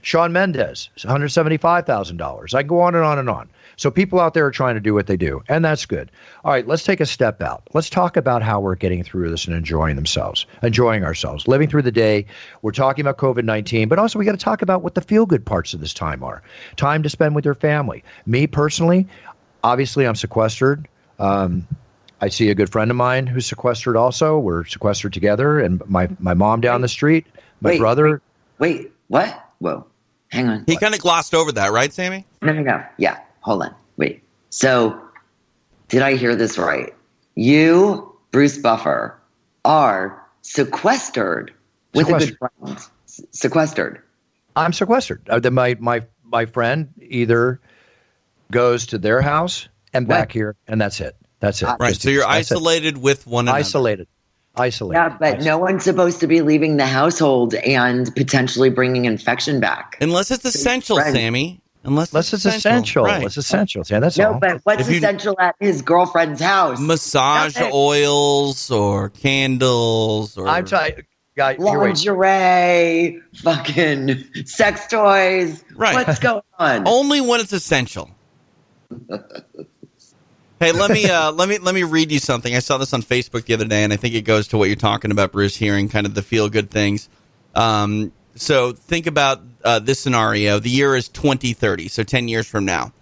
Shawn Mendes, $175,000. I can go on and on and on. So people out there are trying to do what they do, and that's good. All right, let's take a step out. Let's talk about how we're getting through this and enjoying ourselves, living through the day. We're talking about COVID-19, but also we got to talk about what the feel-good parts of this time are. Time to spend with your family. Me personally, obviously I'm sequestered. I see a good friend of mine who's sequestered also. We're sequestered together, and my mom down the street, my brother. Wait, what? Whoa, hang on. He kind of glossed over that, right, Sammy? No. Yeah, hold on. Wait. So, did I hear this right? You, Bruce Buffer, are sequestered with a good friend. Sequestered. I'm sequestered. My friend either goes to their house and back here, and that's it. That's it. Right. So you're isolated with one another. Isolated. Yeah, but no one's supposed to be leaving the household and potentially bringing infection back. Unless it's essential, Sammy. Unless it's essential. Right. It's essential. Yeah, that's no, all. but what's essential at his girlfriend's house? Massage oils or candles or lingerie, fucking sex toys. Right. What's going on? Only when it's essential. Hey, let me read you something. I saw this on Facebook the other day, and I think it goes to what you're talking about, Bruce, hearing kind of the feel-good things. So think about this scenario. The year is 2030, so 10 years from now.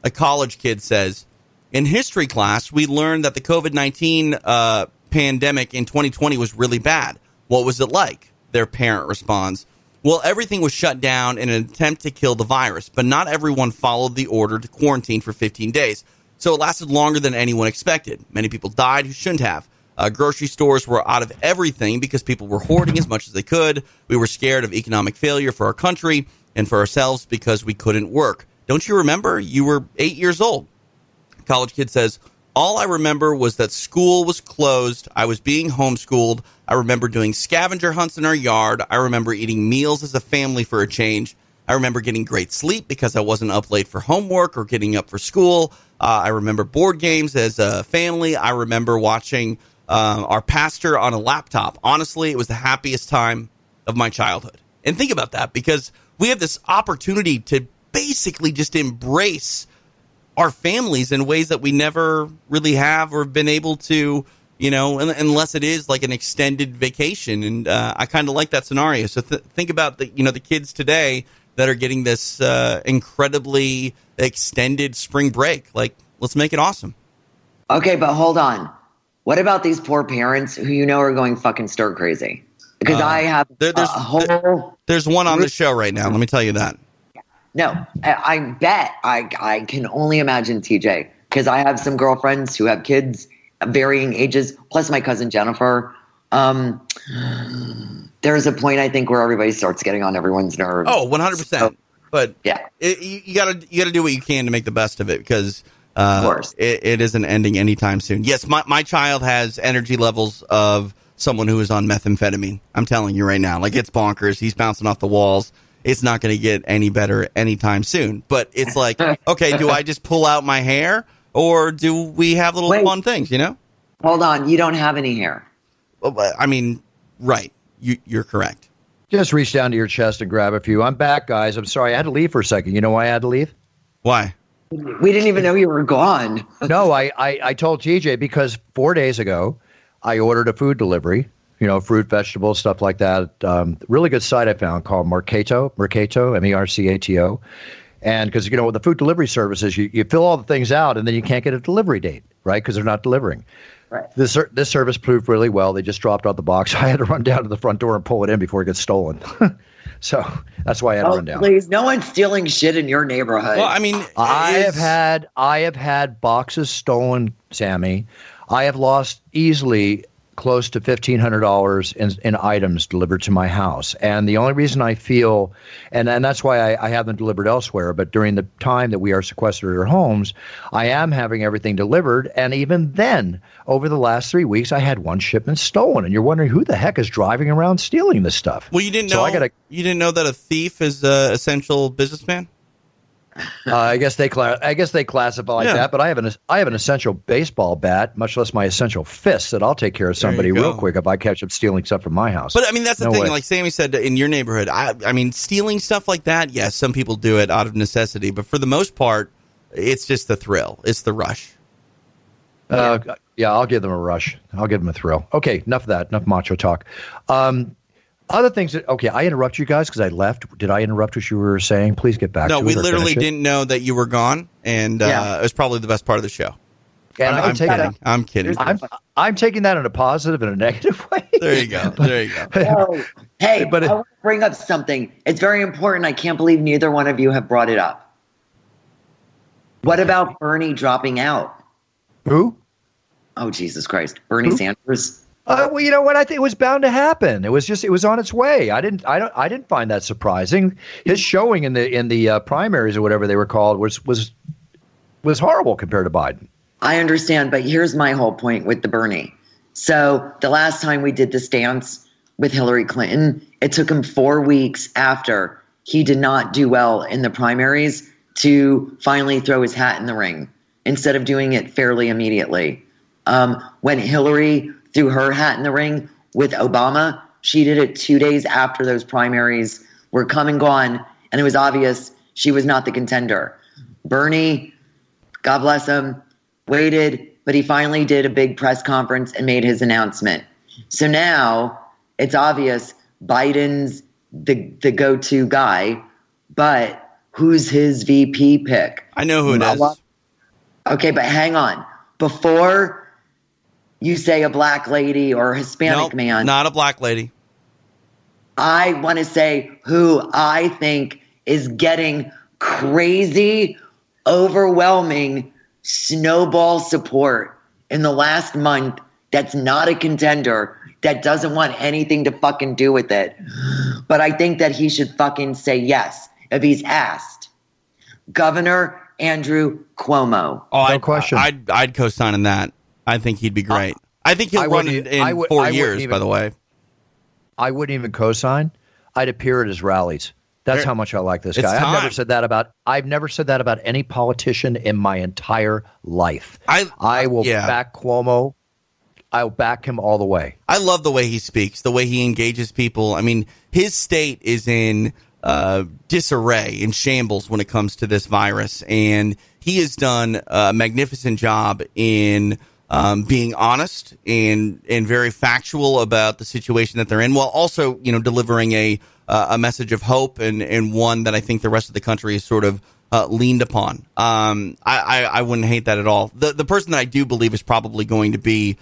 A college kid says, in history class, we learned that the COVID-19 pandemic in 2020 was really bad. What was it like? Their parent responds, well, everything was shut down in an attempt to kill the virus, but not everyone followed the order to quarantine for 15 days. So it lasted longer than anyone expected. Many people died who shouldn't have. Grocery stores were out of everything because people were hoarding as much as they could. We were scared of economic failure for our country and for ourselves because we couldn't work. Don't you remember? You were 8 years old. College kid says, all I remember was that school was closed. I was being homeschooled. I remember doing scavenger hunts in our yard. I remember eating meals as a family for a change. I remember getting great sleep because I wasn't up late for homework or getting up for school. I remember board games as a family. I remember watching our pastor on a laptop. Honestly, it was the happiest time of my childhood. And think about that, because we have this opportunity to basically just embrace our families in ways that we never really have or been able to, unless it is like an extended vacation. And I kind of like that scenario. So think about the kids today that are getting this incredibly extended spring break. Like, let's make it awesome. Okay, but hold on. What about these poor parents who are going fucking stir crazy? Because I have there's one on the show right now. Let me tell you that. No, I bet I can only imagine, TJ, because I have some girlfriends who have kids of varying ages, plus my cousin Jennifer. There's a point, I think, where everybody starts getting on everyone's nerves. Oh, 100%. So, but yeah, you gotta do what you can to make the best of it, because of course it isn't ending anytime soon. Yes, my child has energy levels of someone who is on methamphetamine. I'm telling you right now, like, it's bonkers. He's bouncing off the walls. It's not going to get any better anytime soon. But it's like, okay, do I just pull out my hair, or do we have little fun things? Hold on, you don't have any hair. I mean, right? You're correct. Just reach down to your chest and grab a few. I'm back, guys. I'm sorry. I had to leave for a second. You know why I had to leave? Why? We didn't even know you were gone. No, I told TJ because 4 days ago, I ordered a food delivery, fruit, vegetables, stuff like that. Really good site I found called Mercato, Mercato. And because, with the food delivery services, you fill all the things out and then you can't get a delivery date, right? Because they're not delivering. Right. This service proved really well. They just dropped out the box. I had to run down to the front door and pull it in before it gets stolen. So that's why I had to run down. Please, no one's stealing shit in your neighborhood. Well, I mean, I have had boxes stolen, Sammy. I have lost easily close to $1,500 in items delivered to my house. And the only reason I feel, and that's why I have them delivered elsewhere, but during the time that we are sequestered at our homes, I am having everything delivered. And even then, over the last 3 weeks, I had one shipment stolen. And you're wondering who the heck is driving around stealing this stuff? Well, you didn't know. You didn't know that a thief is an essential businessman? I guess they classify like that, but I have an essential baseball bat, much less my essential fist, that I'll take care of somebody real quick if I catch them stealing stuff from my house. But I mean, that's the thing. Like Sammy said, in your neighborhood, I mean, stealing stuff like that. Yes, some people do it out of necessity, but for the most part, it's just the thrill. It's the rush. Yeah, I'll give them a rush. I'll give them a thrill. Okay, enough of that. Enough macho talk. Other things I interrupt you guys because I left. Did I interrupt what you were saying? Please get back to it. No, we literally didn't know that you were gone, and it was probably the best part of the show. And I'm kidding. I'm kidding. I'm taking that in a positive and a negative way. There you go. There you go. Hey, but I want to bring up something. It's very important. I can't believe neither one of you have brought it up. What about Bernie dropping out? Who? Oh, Jesus Christ. Bernie Sanders. Well, you know what? I think it was bound to happen. It was on its way. I didn't find that surprising. His showing in the primaries or whatever they were called was horrible compared to Biden. I understand, but here's my whole point with the Bernie. So the last time we did the stance with Hillary Clinton, it took him 4 weeks after he did not do well in the primaries to finally throw his hat in the ring instead of doing it fairly immediately. When Hillary threw her hat in the ring with Obama, she did it 2 days after those primaries were come and gone, and it was obvious she was not the contender. Bernie, God bless him, waited, but he finally did a big press conference and made his announcement. So now it's obvious Biden's the go-to guy, but who's his VP pick? I know who it is. Okay, but hang on. Before you say a black lady or a Hispanic man. Not a black lady. I want to say who I think is getting crazy, overwhelming snowball support in the last month that's not a contender, that doesn't want anything to fucking do with it. But I think that he should fucking say yes if he's asked. Governor Andrew Cuomo. Oh, no question. I'd co-sign on that. I think he'd be great. I think he'll run in 4 years, by the way. I wouldn't even co-sign. I'd appear at his rallies. That's how much I like this guy. I've never said that about any politician in my entire life. I will back Cuomo. I'll back him all the way. I love the way he speaks, the way he engages people. I mean, his state is in disarray, in shambles when it comes to this virus, and he has done a magnificent job in being honest and very factual about the situation that they're in, while also, delivering a message of hope and one that I think the rest of the country is sort of leaned upon. I wouldn't hate that at all. The person that I do believe is probably going to be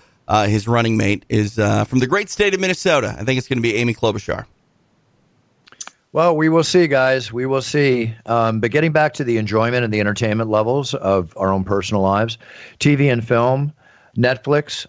his running mate is from the great state of Minnesota. I think it's going to be Amy Klobuchar. Well, we will see, guys. We will see. But getting back to the enjoyment and the entertainment levels of our own personal lives, TV and film, Netflix.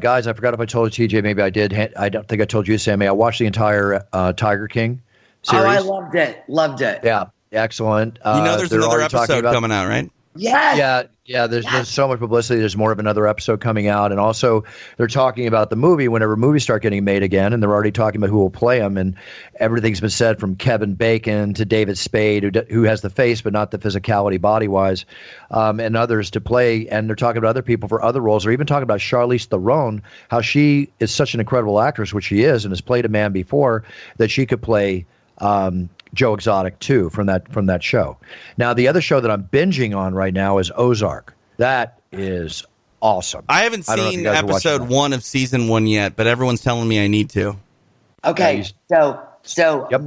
Guys, I forgot if I told you, TJ. Maybe I did. I don't think I told you, Sammy. I watched the entire Tiger King series. Oh, I loved it. Loved it. Yeah, excellent. There's another episode coming out, right? Yes. Yeah. There's so much publicity. There's more of another episode coming out, and also they're talking about the movie whenever movies start getting made again, and they're already talking about who will play them, and everything's been said from Kevin Bacon to David Spade, who has the face but not the physicality body-wise, and others to play. And they're talking about other people for other roles. They're even talking about Charlize Theron, how she is such an incredible actress, which she is, and has played a man before, that she could play Joe Exotic too from that show. Now the other show that I'm binging on right now is Ozark. That is awesome. I haven't seen episode 1 of season 1 yet, but everyone's telling me I need to. Okay, so Yep.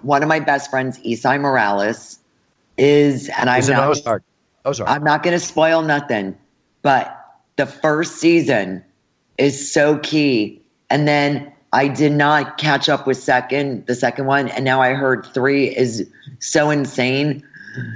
one of my best friends, Isai Morales, is, and He's in Ozark. I'm not going to spoil nothing, but the first season is so key, and then I did not catch up with the second one, and now I heard 3 is so insane.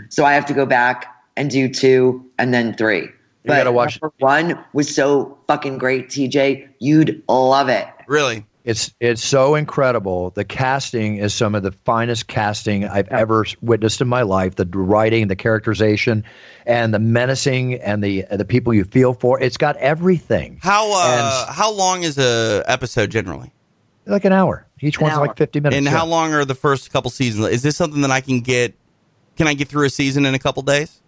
So I have to go back and do 2 and then 3. But gotta watch. number 1 was so fucking great, TJ. You'd love it. Really? It's so incredible. The casting is some of the finest casting I've ever witnessed in my life. The writing, the characterization, and the menacing, and the people you feel for. It's got everything. How long is a episode generally? Like an hour. Each one's like 50 minutes. And how long are the first couple seasons? Is this something that I can get? Can I get through a season in a couple days?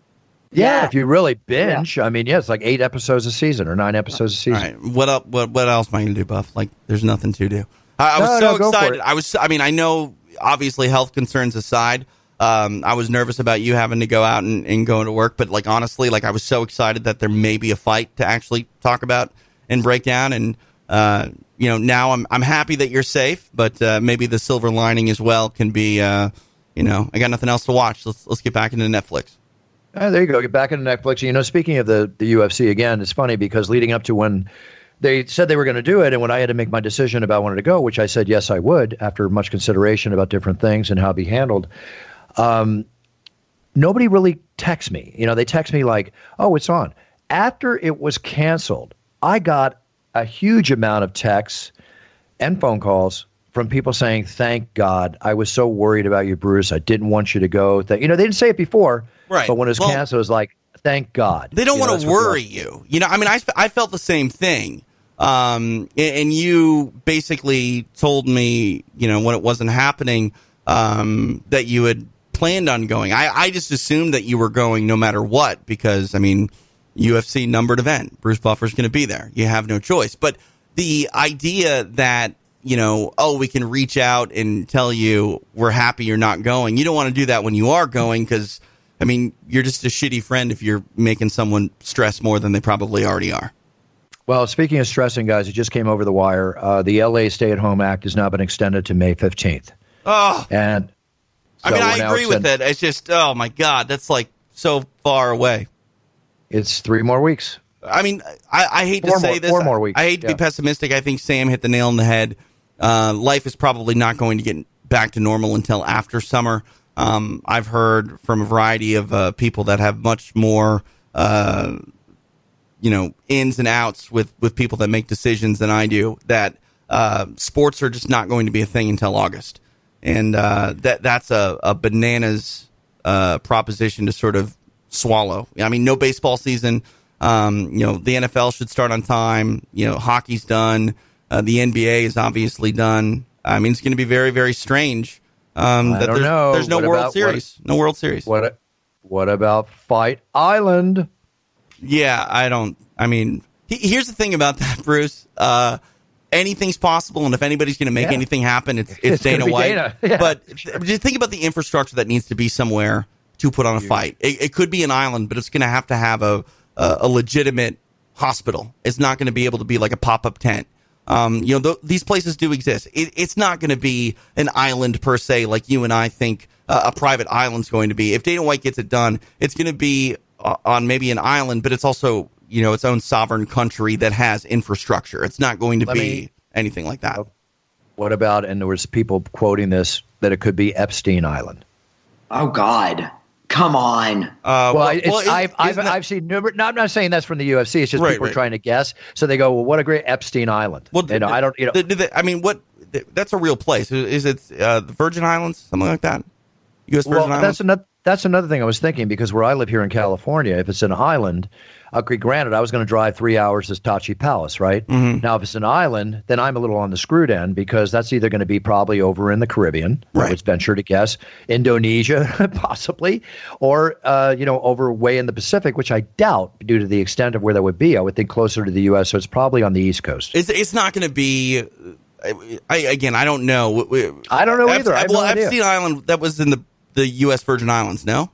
Yeah, if you really binge. Yeah. I mean, it's like 8 episodes a season or 9 episodes a season. All right. What else am I going to do, Buff? Like, there's nothing to do. I was so excited. I know, obviously, health concerns aside, I was nervous about you having to go out and go into work. But, like, honestly, like, I was so excited that there may be a fight to actually talk about and break down. And, now I'm happy that you're safe. But maybe the silver lining as well can be, I got nothing else to watch. Let's get back into Netflix. There you go. Get back into Netflix. Speaking of the UFC again, it's funny because leading up to when they said they were going to do it, and when I had to make my decision about when to go, which I said yes I would after much consideration about different things and how it be handled, nobody really texts me. They text me like, "Oh, it's on." After it was canceled, I got a huge amount of texts and phone calls from people saying, "Thank God, I was so worried about you, Bruce. I didn't want you to go." They didn't say it before, right? But when it was canceled, it was like, "Thank God." They don't want to worry you. I mean, I felt the same thing. And you basically told me, when it wasn't happening, that you had planned on going. I just assumed that you were going no matter what, because, I mean, UFC numbered event. Bruce Buffer's going to be there. You have no choice. But the idea that, we can reach out and tell you we're happy you're not going. You don't want to do that when you are going, because, I mean, you're just a shitty friend if you're making someone stress more than they probably already are. Well, speaking of stressing, guys, it just came over the wire. The LA Stay-at-Home Act has now been extended to May 15th. Oh, and so I mean, I agree with it. It's just, oh my God, that's like so far away. It's 3 more weeks. I mean, I hate to say this. 4 more weeks. I hate to be pessimistic. I think Sam hit the nail on the head. Life is probably not going to get back to normal until after summer. I've heard from a variety of people that have much more, ins and outs with people that make decisions than I do, that sports are just not going to be a thing until August. And that's a bananas proposition to sort of swallow. I mean, no baseball season. The NFL should start on time. Hockey's done. The NBA is obviously done. I mean, it's going to be very, very strange. There's no World Series. No World Series. What about Fight Island? Yeah, I mean, here's the thing about that, Bruce. Anything's possible, and if anybody's going to make anything happen, it's Dana White. Dana. Yeah. But just think about the infrastructure that needs to be somewhere to put on a fight. It could be an island, but it's going to have a legitimate hospital. It's not going to be able to be like a pop-up tent. These places do exist. It's not going to be an island per se, like you and I think a private island's going to be. If Dana White gets it done, it's going to be on maybe an island, but it's also its own sovereign country that has infrastructure. It's not going to be anything like that. What about, and there was people quoting this, that it could be Epstein Island? Oh God. Come on. I've seen numerous. No, I'm not saying that's from the UFC. It's just people are trying to guess. So they go, "Well, what a great Epstein Island." Well, I don't. I mean, what? That's a real place. Is it the Virgin Islands, something like that? U.S. Virgin Islands. That's another thing I was thinking, because where I live here in California, if it's an island, granted, I was going to drive 3 hours to Tachi Palace, right? Mm-hmm. Now, if it's an island, then I'm a little on the screwed end, because that's either going to be probably over in the Caribbean, I would venture to guess, Indonesia, possibly, or, over way in the Pacific, which I doubt due to the extent of where that would be. I would think closer to the U.S., so it's probably on the East Coast. It's not going to be... I don't know. I don't know either. I have no idea. Epstein Island, that was in the U.S. Virgin Islands, no?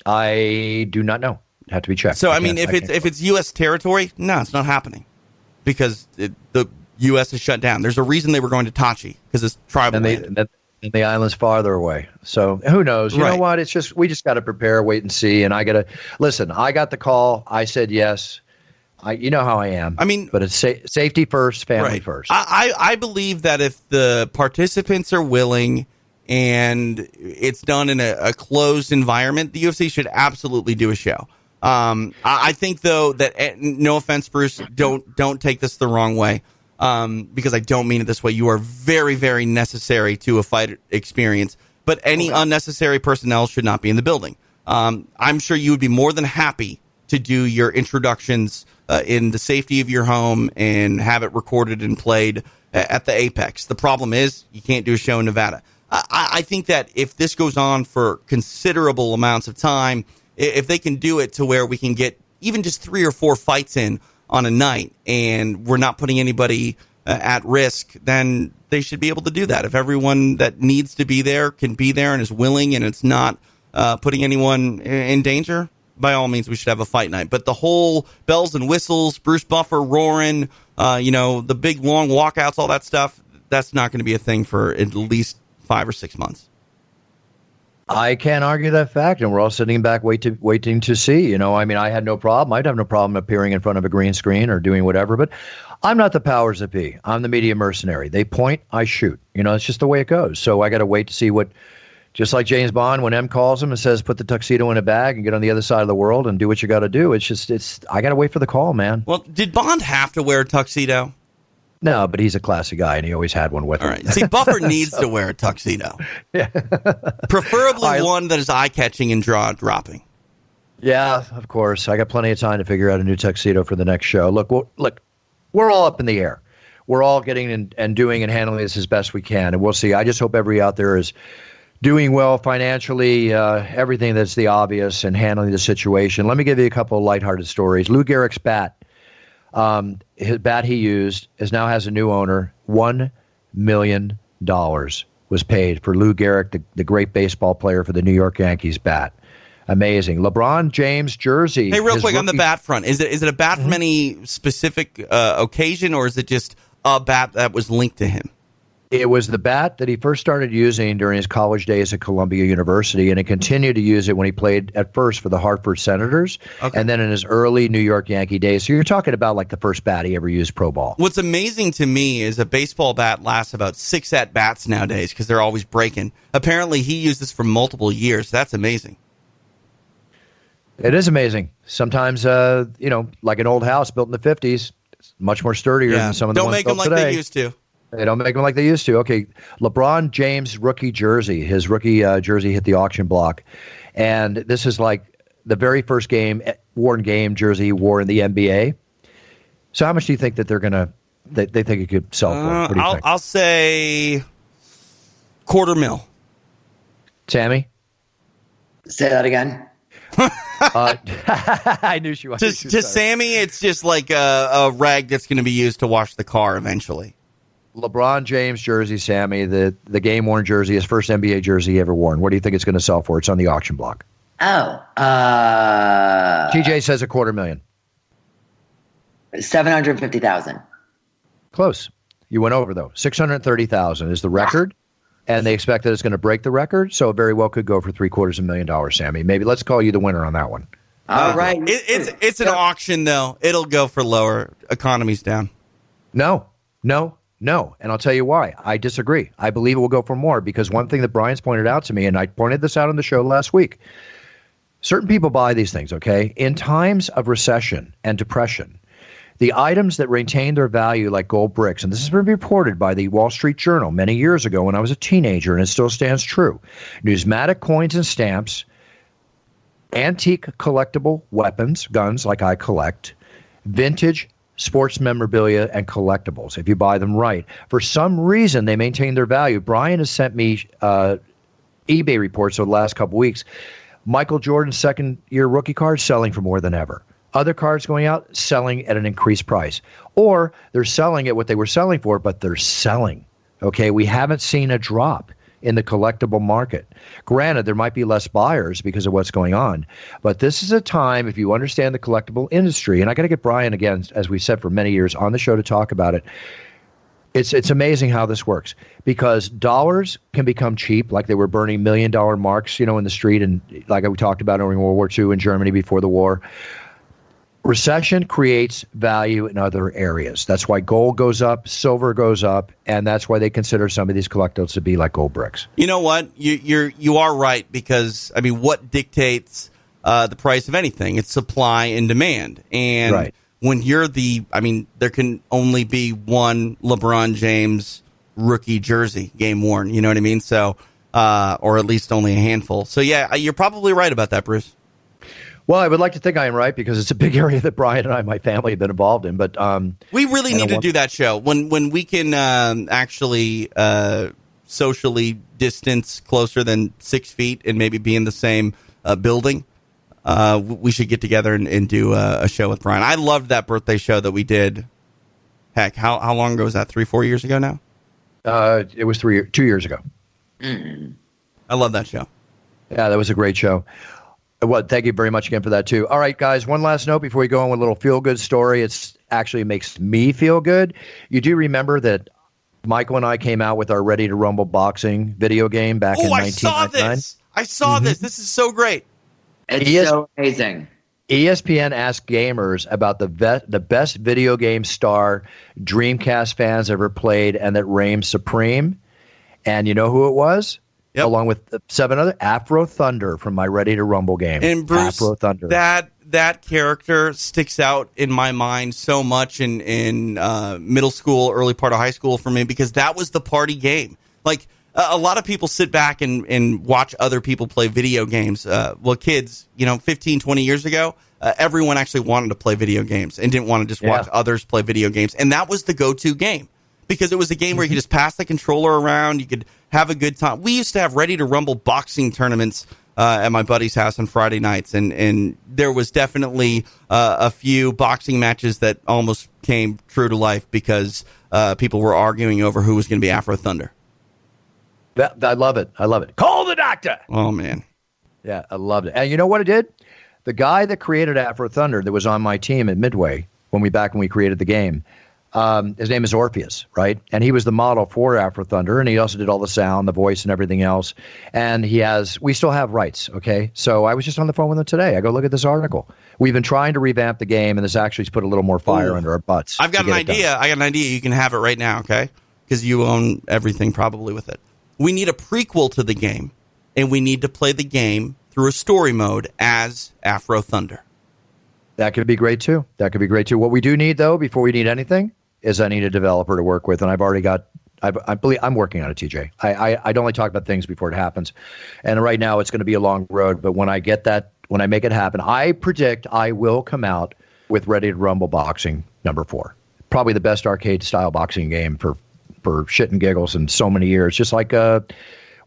I do not know. Have to be checked. So, I mean, if it's U.S. territory, no, it's not happening, because the U.S. is shut down. There's a reason they were going to Tachi, because it's tribal land. And the island's farther away. So who knows? You know what? It's just, we just got to prepare, wait and see. And I got to listen. I got the call. I said yes. You know how I am. I mean, but it's safety first, family first. I believe that if the participants are willing and it's done in a closed environment, the UFC should absolutely do a show. I think, though, that, no offense, Bruce, don't take this the wrong way, because I don't mean it this way. You are very, very necessary to a fight experience, but any unnecessary personnel should not be in the building. I'm sure you would be more than happy to do your introductions in the safety of your home and have it recorded and played at the Apex. The problem is you can't do a show in Nevada. I think that if this goes on for considerable amounts of time, if they can do it to where we can get even just 3 or 4 fights in on a night and we're not putting anybody at risk, then they should be able to do that. If everyone that needs to be there can be there and is willing, and it's not putting anyone in danger, by all means, we should have a fight night. But the whole bells and whistles, Bruce Buffer roaring, the big long walkouts, all that stuff, that's not going to be a thing for at least 5 or 6 months. I can't argue that fact, and we're all sitting back waiting to see. I mean, I had no problem. I'd have no problem appearing in front of a green screen or doing whatever, but I'm not the powers that be. I'm the media mercenary. They point, I shoot. It's just the way it goes. So I got to wait to see what Just like James Bond, when M calls him and says, put the tuxedo in a bag and get on the other side of the world and do what you got to do. I got to wait for the call, man. Well, did Bond have to wear a tuxedo? No, but he's a classy guy, and he always had one with him. All right. See, Buffer needs to wear a tuxedo. Yeah. Preferably one that is eye-catching and jaw-dropping. Yeah, of course. I got plenty of time to figure out a new tuxedo for the next show. Look, we're all up in the air. We're all getting and doing and handling this as best we can, and we'll see. I just hope everybody out there is doing well financially, everything that's the obvious, and handling the situation. Let me give you a couple of lighthearted stories. Lou Gehrig's bat. His bat he used now has a new owner. $1 million was paid for Lou Gehrig, the great baseball player for the New York Yankees bat. Amazing. LeBron James jersey. Hey, real quick on the bat front, is it a bat from any specific occasion, or is it just a bat that was linked to him? It was the bat that he first started using during his college days at Columbia University, and he continued to use it when he played at first for the Hartford Senators, and then in his early New York Yankee days. So you're talking about like the first bat he ever used pro ball. What's amazing to me is a baseball bat lasts about 6 at-bats nowadays because they're always breaking. Apparently, he used this for multiple years. That's amazing. It is amazing. Sometimes, like an old house built in the 50s, it's much more sturdier than some of the ones built today. Don't make them like they used to. They don't make them like they used to. Okay, LeBron James rookie jersey. His rookie jersey hit the auction block. And this is like the very first worn game jersey he wore in the NBA. So how much do you think that they think it could sell for? What do you think? I'll say $250,000. Sammy? Say that again. I knew she was. To Sammy, it's just like a rag that's going to be used to wash the car eventually. LeBron James jersey, Sammy, the game-worn jersey, his first NBA jersey he ever worn. What do you think it's going to sell for? It's on the auction block. Oh. TJ says $250,000. 750,000. Close. You went over, though. 630,000 is the record, and they expect that it's going to break the record, so it very well could go for $750,000, Sammy. Maybe let's call you the winner on that one. All right. It's an auction, though. It'll go for lower. Economy's down. No. And I'll tell you why. I disagree. I believe it will go for more because one thing that Brian's pointed out to me, and I pointed this out on the show last week, certain people buy these things, okay? In times of recession and depression, the items that retain their value like gold bricks, and this has been reported by the Wall Street Journal many years ago when I was a teenager, and it still stands true. Numismatic coins and stamps, antique collectible weapons, guns like I collect, vintage sports memorabilia and collectibles, if you buy them right. For some reason, they maintain their value. Brian has sent me eBay reports over the last couple weeks. Michael Jordan's second-year rookie card selling for more than ever. Other cards going out, selling at an increased price. Or they're selling at what they were selling for, but they're selling. Okay, we haven't seen a drop in the collectible market. Granted, there might be less buyers because of what's going on, but this is a time, if you understand the collectible industry, and I got to get Brian again, as we said for many years, on the show to talk about it. It's amazing how this works because dollars can become cheap, like they were burning $1 million marks, in the street, and like we talked about during World War II in Germany before the war. Recession creates value in other areas. That's why gold goes up, silver goes up, and that's why they consider some of these collectibles to be like gold bricks. You know what? You are right because what dictates the price of anything? It's supply and demand. And when you're there can only be one LeBron James rookie jersey game worn. You know what I mean? So, or at least only a handful. So yeah, you're probably right about that, Bruce. Well, I would like to think I am right because it's a big area that Brian and I, my family, have been involved in. But we really need to do that show when we can actually socially distance closer than 6 feet and maybe be in the same building. We should get together and do a show with Brian. I loved that birthday show that we did. Heck, how long ago was that? 3-4 years ago now? It was 2 years ago. I love that show. Yeah, that was a great show. Well, thank you very much again for that, too. All right, guys, one last note before we go on with a little feel-good story. It actually makes me feel good. You do remember that Michael and I came out with our Ready to Rumble boxing video game back in 1999? I saw this. This is so great. It's so amazing. ESPN asked gamers about the best video game star Dreamcast fans ever played and that reigned supreme. And you know who it was? along with 7 other Afro Thunder from my Ready to Rumble game. And Bruce, Afro Thunder. That character sticks out in my mind so much in middle school, early part of high school for me, because that was the party game. Like, a lot of people sit back and watch other people play video games. Kids, 15, 20 years ago, everyone actually wanted to play video games and didn't want to just watch others play video games. And that was the go-to game, because it was a game where you could just pass the controller around. You could have a good time. We used to have Ready to Rumble boxing tournaments at my buddy's house on Friday nights, and there was definitely a few boxing matches that almost came true to life because people were arguing over who was going to be Afro Thunder. I love it. Call the doctor. Oh, man. Yeah, I loved it. And you know what it did? The guy that created Afro Thunder that was on my team at Midway when we created the game, his name is Orpheus, right? And he was the model for Afro Thunder, and he also did all the sound, the voice, and everything else. And we still have rights, okay? So I was just on the phone with him today. I go, look at this article. We've been trying to revamp the game, and this actually's put a little more fire under our butts. I've got an idea. You can have it right now, okay? Because you own everything probably with it. We need a prequel to the game, and we need to play the game through a story mode as Afro Thunder. That could be great too. What we do need, though, before we need anything, is I need a developer to work with, and I've already got. I believe I'm working on it, TJ. I'd only talk about things before it happens, and right now it's going to be a long road. But when I make it happen, I predict I will come out with Ready to Rumble Boxing #4, probably the best arcade style boxing game for shit and giggles in so many years. Just like what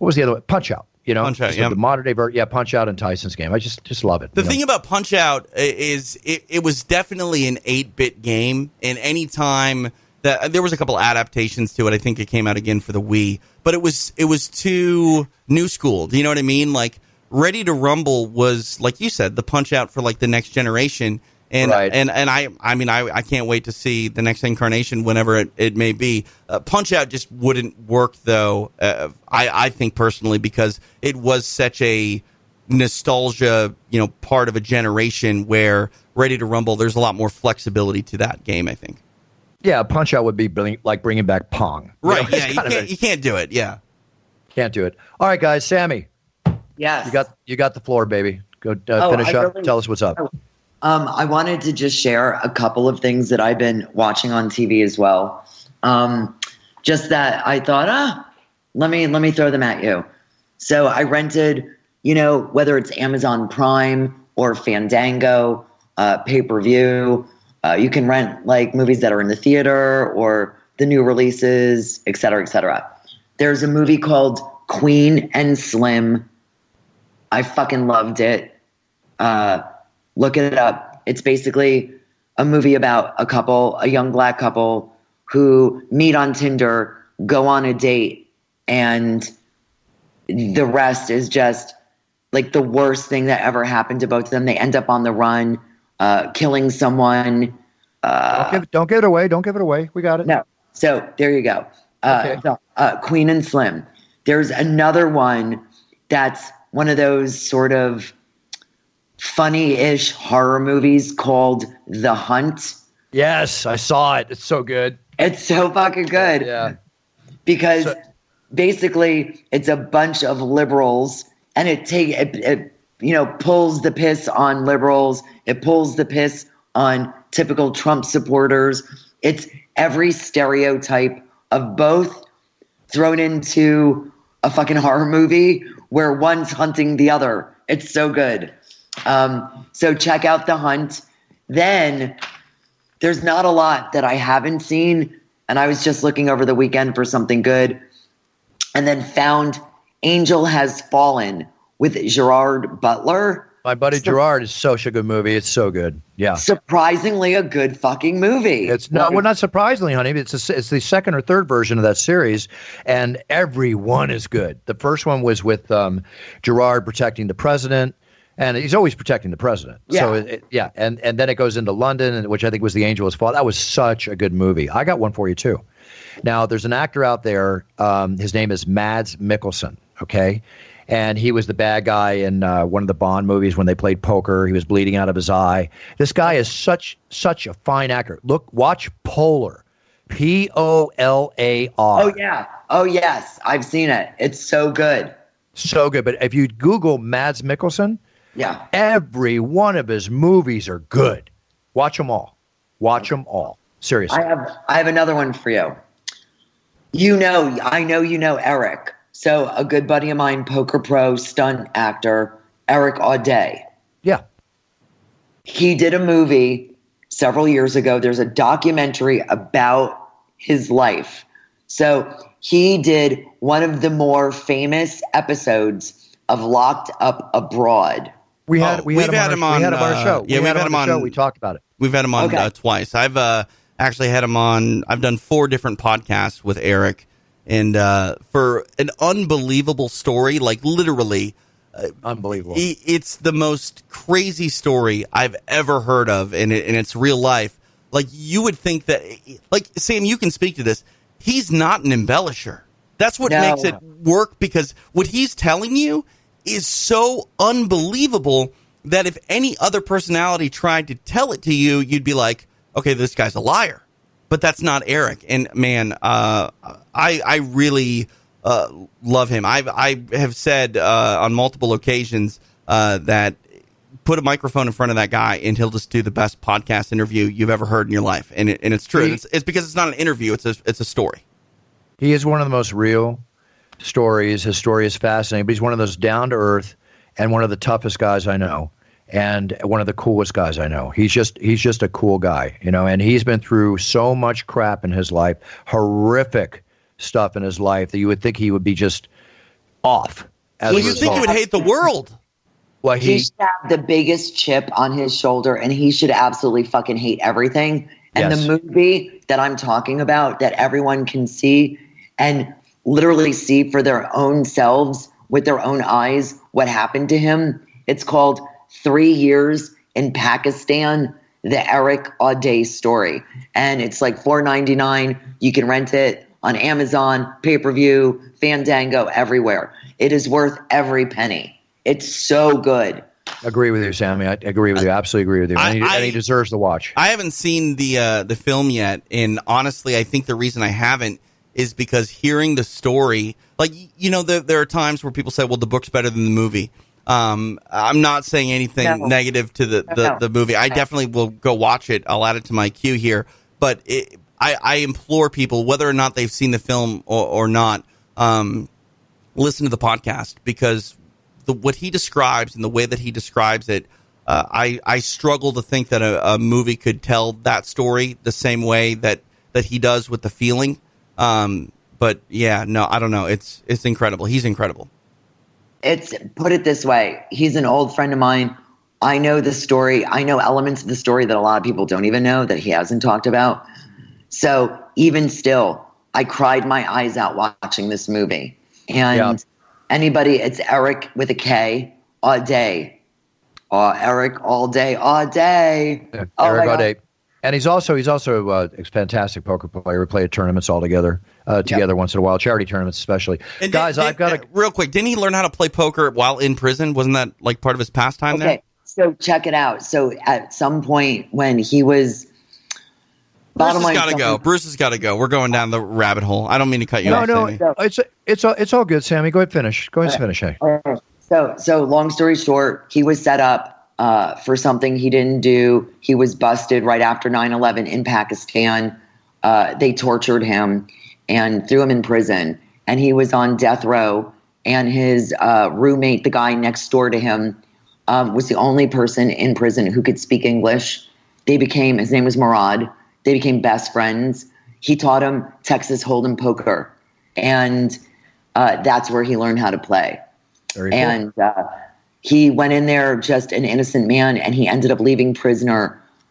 was the other one? Punch Out. Punch Out, the modern day version. Yeah, Punch Out and Tyson's game. I just love it. The thing about Punch Out is it was definitely an 8-bit game, and any time that there was a couple adaptations to it, I think it came out again for the Wii, but it was too new school. Do you know what I mean? Like, Ready to Rumble was, like you said, the Punch Out for like the next generation. And right. and I can't wait to see the next incarnation whenever it may be. Punch Out just wouldn't work, though, I think personally, because it was such a nostalgia, part of a generation, where Ready to Rumble, there's a lot more flexibility to that game, I think. Yeah, Punch Out would be like bringing back Pong. Right, you can't do it, yeah. Can't do it. All right, guys, Sammy. Yes. You got the floor, baby. Go finish up. Tell us what's up. I wanted to just share a couple of things that I've been watching on TV as well. Just that I thought, let me throw them at you. So I rented, whether it's Amazon Prime or Fandango, pay-per-view. You can rent like movies that are in the theater or the new releases, et cetera, et cetera. There's a movie called Queen and Slim. I fucking loved it. Look it up. It's basically a movie about a young black couple who meet on Tinder, go on a date, and the rest is just like the worst thing that ever happened to both of them. They end up on the run, killing someone. Don't give it away. Don't give it away. We got it. No. So there you go. Queen and Slim. There's another one that's one of those sort of funny-ish horror movies called The Hunt. Yes, I saw it. It's so good. It's so fucking good. Yeah. Because basically it's a bunch of liberals, and it pulls the piss on liberals. It pulls the piss on typical Trump supporters. It's every stereotype of both thrown into a fucking horror movie where one's hunting the other. It's so good. So check out The Hunt. Then there's not a lot that I haven't seen, and I was just looking over the weekend for something good, and then found Angel Has Fallen with Gerard Butler. My buddy Gerard is such a good movie. It's so good. Yeah. Surprisingly a good fucking movie. It's not, well, not surprisingly, honey. It's the second or third version of that series, and every one is good. The first one was with Gerard protecting the president, and he's always protecting the president. Yeah. So, and then it goes into London, which I think was The Angel Has Fallen. That was such a good movie. I got one for you, too. Now, there's an actor out there. His name is Mads Mikkelsen, okay? And he was the bad guy in one of the Bond movies when they played poker. He was bleeding out of his eye. This guy is such a fine actor. Watch Polar, Polar. Oh yeah. Oh yes, I've seen it. It's so good. So good. But if you Google Mads Mikkelsen, Yeah. every one of his movies are good. Watch them all. Watch them all. Seriously. I have another one for you. I know you know Eric. So a good buddy of mine, poker pro, stunt actor, Eric Audet. Yeah. He did a movie several years ago. There's a documentary about his life. So he did one of the more famous episodes of Locked Up Abroad. We had him on our show. Yeah, we've had him on. Show. We talked about it. We've had him on twice. I've actually had him on. I've done 4 different podcasts with Eric, and for an unbelievable story, like literally unbelievable. It's the most crazy story I've ever heard of, and it's real life. Like, you would think that, like, Sam, you can speak to this. He's not an embellisher. That's what makes it work, because what he's telling you is so unbelievable that if any other personality tried to tell it to you, you'd be like, okay, this guy's a liar. But that's not Eric. And man, I really love him. I have said on multiple occasions that put a microphone in front of that guy and he'll just do the best podcast interview you've ever heard in your life. And it's true. It's because it's not an interview. It's a story. He is one of the most real stories. His story is fascinating, but he's one of those down to earth and one of the toughest guys I know, and one of the coolest guys I know. He's just a cool guy, and he's been through so much crap in his life, horrific stuff in his life, that you would think he would be just off. Well, you think he would hate the world. Well, he should have the biggest chip on his shoulder, and he should absolutely fucking hate everything. And the movie that I'm talking about, that everyone can see and literally see for their own selves with their own eyes what happened to him, it's called 3 Years in Pakistan, the Eric Audet story. And it's like $4.99. You can rent it on Amazon, pay-per-view, Fandango, everywhere. It is worth every penny. It's so good. Agree with you, Sammy. I agree with you. Absolutely agree with you. And he deserves the watch. I haven't seen the film yet, and honestly, I think the reason I haven't is because hearing the story, like, there are times where people say, well, the book's better than the movie. I'm not saying anything negative to the movie. I definitely will go watch it. I'll add it to my queue here. But I implore people, whether or not they've seen the film or not, listen to the podcast, because what he describes and the way that he describes it, I struggle to think that a movie could tell that story the same way that he does with the feeling. But yeah, no, I don't know. It's incredible. He's incredible. Put it this way. He's an old friend of mine. I know the story. I know elements of the story that a lot of people don't even know, that he hasn't talked about. So even still, I cried my eyes out watching this movie. And anybody, it's Eric with a K, Audet. Eric all day, Audet. Yeah, Eric Audet. And he's also a fantastic poker player. We play at tournaments all together once in a while, charity tournaments especially. And guys, I've got to real quick. Didn't he learn how to play poker while in prison? Wasn't that like part of his pastime there? Okay, so check it out. So at some point when he was, Bruce has got to go. We're going down the rabbit hole. I don't mean to cut you off. No, it's all good, Sammy. Go ahead, finish. Hey. So long story short, he was set up for something he didn't do. He was busted right after 9/11 in Pakistan. They tortured him and threw him in prison. And he was on death row. And his roommate, the guy next door to him, was the only person in prison who could speak English. His name was Murad. They became best friends. He taught him Texas Hold'em poker. And that's where he learned how to play. Very cool. And he went in there just an innocent man, and he ended up leaving prison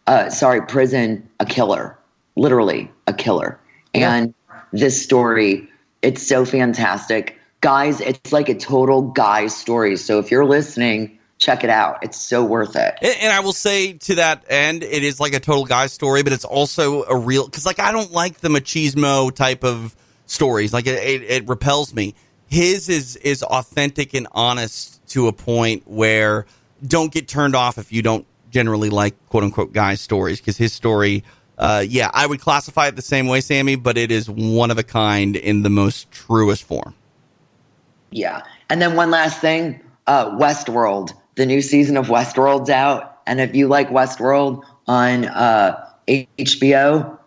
a killer, literally a killer. Yeah. And this story, it's so fantastic. Guys, it's like a total guy story. So if you're listening, check it out. It's so worth it. And I will say to that end, it is like a total guy story, but it's also a real, because like I don't like the machismo type of stories. Like it repels me. His is authentic and honest to a point where don't get turned off if you don't generally like quote unquote guy stories, because his story, I would classify it the same way, Sammy, but it is one of a kind in the most truest form. Yeah. And then one last thing, Westworld. The new season of Westworld's out. And if you like Westworld on HBO,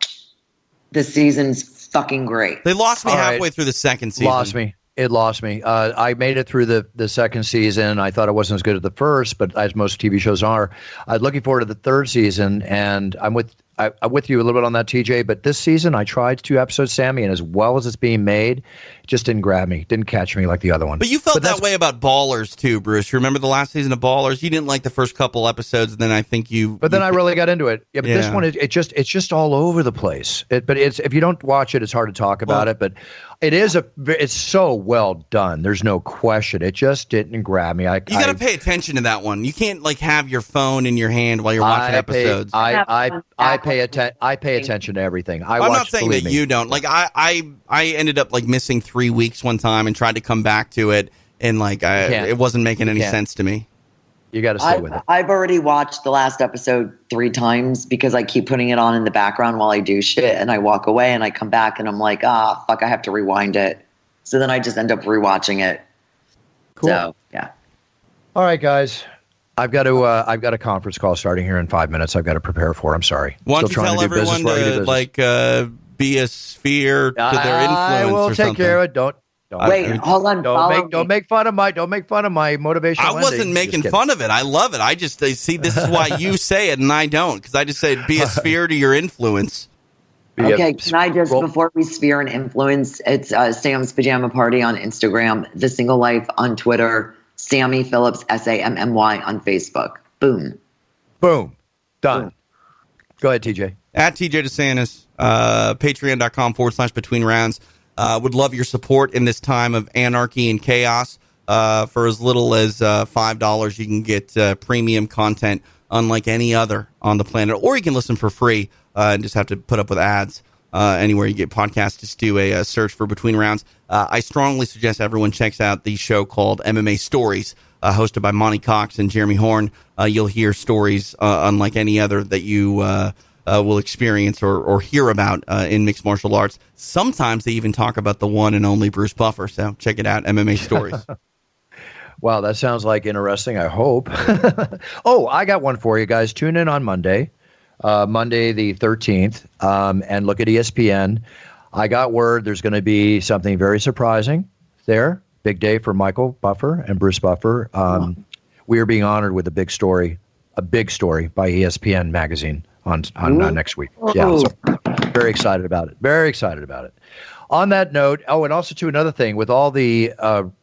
the season's fucking great. They lost me All halfway right. through the second season. Lost me. It lost me. I made it through the second season. I thought it wasn't as good as the first, but as most TV shows are, I'm looking forward to the third season. And I'm with you a little bit on that, TJ. But this season, I tried 2 episodes, Sammy, and as well as it's being made, it just didn't grab me, didn't catch me like the other one. But you felt that way about Ballers too, Bruce. Remember the last season of Ballers? You didn't like the first couple episodes, and then I think you. But then I really got into it. Yeah, but this one, it's just all over the place. But if you don't watch it, it's hard to talk about it. But it's so well done. There's no question. It just didn't grab me. You got to pay attention to that one. You can't like have your phone in your hand while you're watching episodes. I pay attention to everything. I'm not saying that you don't. Like I ended up like missing 3 weeks one time and tried to come back to it, and like it wasn't making any sense to me. You got to stay with it. I've already watched the last episode 3 times because I keep putting it on in the background while I do shit, and I walk away and I come back and I'm like, fuck, I have to rewind it. So then I just end up rewatching it. Cool. So yeah. All right, guys. I've got a conference call starting here in 5 minutes. I've got to prepare for. I'm sorry. Why don't you tell everyone to like be a sphere to their influence? I will or take something. care of it. Don't hold on. Don't make fun of my motivational. I wasn't making fun of it. I love it. I just see this is why you say it and I don't, because I just say be a sphere to your influence. Okay, can I just, before we sphere and influence, it's Sam's Pajama Party on Instagram, The Single Life on Twitter, Sammy Phillips, SAMMY on Facebook. Boom. Done. Boom. Go ahead, TJ. At TJ DeSantis, patreon.com/between rounds. Would love your support in this time of anarchy and chaos. For as little as $5, you can get premium content unlike any other on the planet. Or you can listen for free and just have to put up with ads anywhere you get podcasts. Just do a search for Between Rounds. I strongly suggest everyone checks out the show called Mma Stories, hosted by Monty Cox and Jeremy Horn. You'll hear stories unlike any other that you will experience or hear about in mixed martial arts. Sometimes they even talk about the one and only Bruce Buffer. So check it out, Mma Stories. Wow, that sounds like interesting, I hope. Oh, I got one for you guys. Tune in on Monday the 13th, and look at ESPN. I got word there's going to be something very surprising there. Big day for Michael Buffer and Bruce Buffer. We are being honored with a big story by ESPN magazine on next week. Yeah, so very excited about it. On that note, and also to another thing, with all the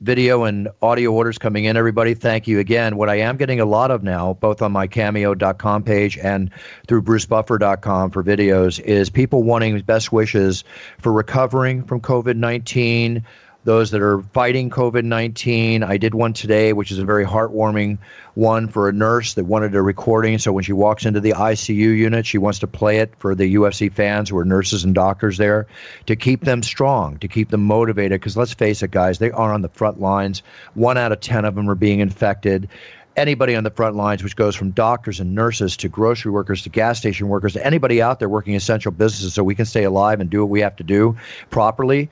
video and audio orders coming in, everybody, thank you again. What I am getting a lot of now, both on my cameo.com page and through brucebuffer.com for videos, is people wanting best wishes for recovering from COVID-19, those that are fighting COVID-19. I did one today, which is a very heartwarming one for a nurse that wanted a recording. So when she walks into the ICU unit, she wants to play it for the UFC fans who are nurses and doctors there to keep them strong, to keep them motivated. Because let's face it, guys, they are on the front lines. 1 out of 10 of them are being infected. Anybody on the front lines, which goes from doctors and nurses to grocery workers to gas station workers to anybody out there working essential businesses so we can stay alive and do what we have to do properly.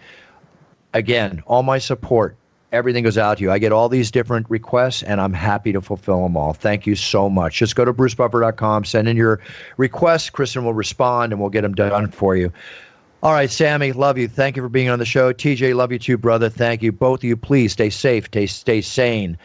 Again, all my support, everything goes out to you. I get all these different requests, and I'm happy to fulfill them all. Thank you so much. Just go to brucebuffer.com, send in your requests. Kristen will respond, and we'll get them done for you. All right, Sammy, love you. Thank you for being on the show. TJ, love you too, brother. Thank you. Both of you, please stay safe, stay sane.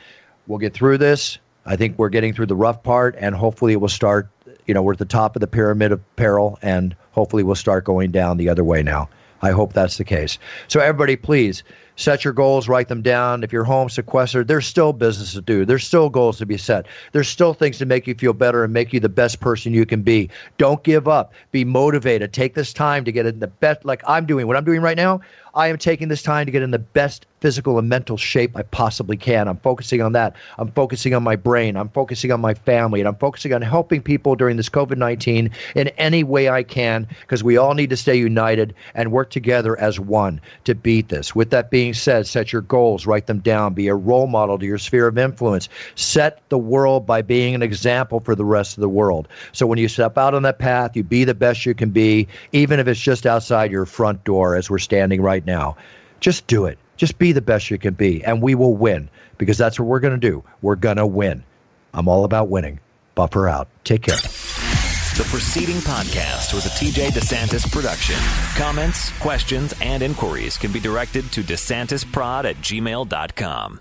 We'll get through this. I think we're getting through the rough part, and hopefully it will start, we're at the top of the pyramid of peril, and hopefully we'll start going down the other way now. I hope that's the case. So everybody, please set your goals, write them down. If you're home sequestered, there's still business to do. There's still goals to be set. There's still things to make you feel better and make you the best person you can be. Don't give up. Be motivated. Take this time to get in the best, like I'm doing. What I'm doing right now, I am taking this time to get in the best physical and mental shape I possibly can. I'm focusing on that. I'm focusing on my brain. I'm focusing on my family. And I'm focusing on helping people during this COVID-19 in any way I can, because we all need to stay united and work together as one to beat this. With that being said, set your goals, write them down, be a role model to your sphere of influence. Set the world by being an example for the rest of the world. So when you step out on that path, you be the best you can be, even if it's just outside your front door as we're standing right now. Just do it. Just be the best you can be, and we will win, because that's what we're going to do. We're going to win. I'm all about winning. Buffer out. Take care. The preceding podcast was a TJ DeSantis production. Comments, questions, and inquiries can be directed to DeSantisProd@gmail.com.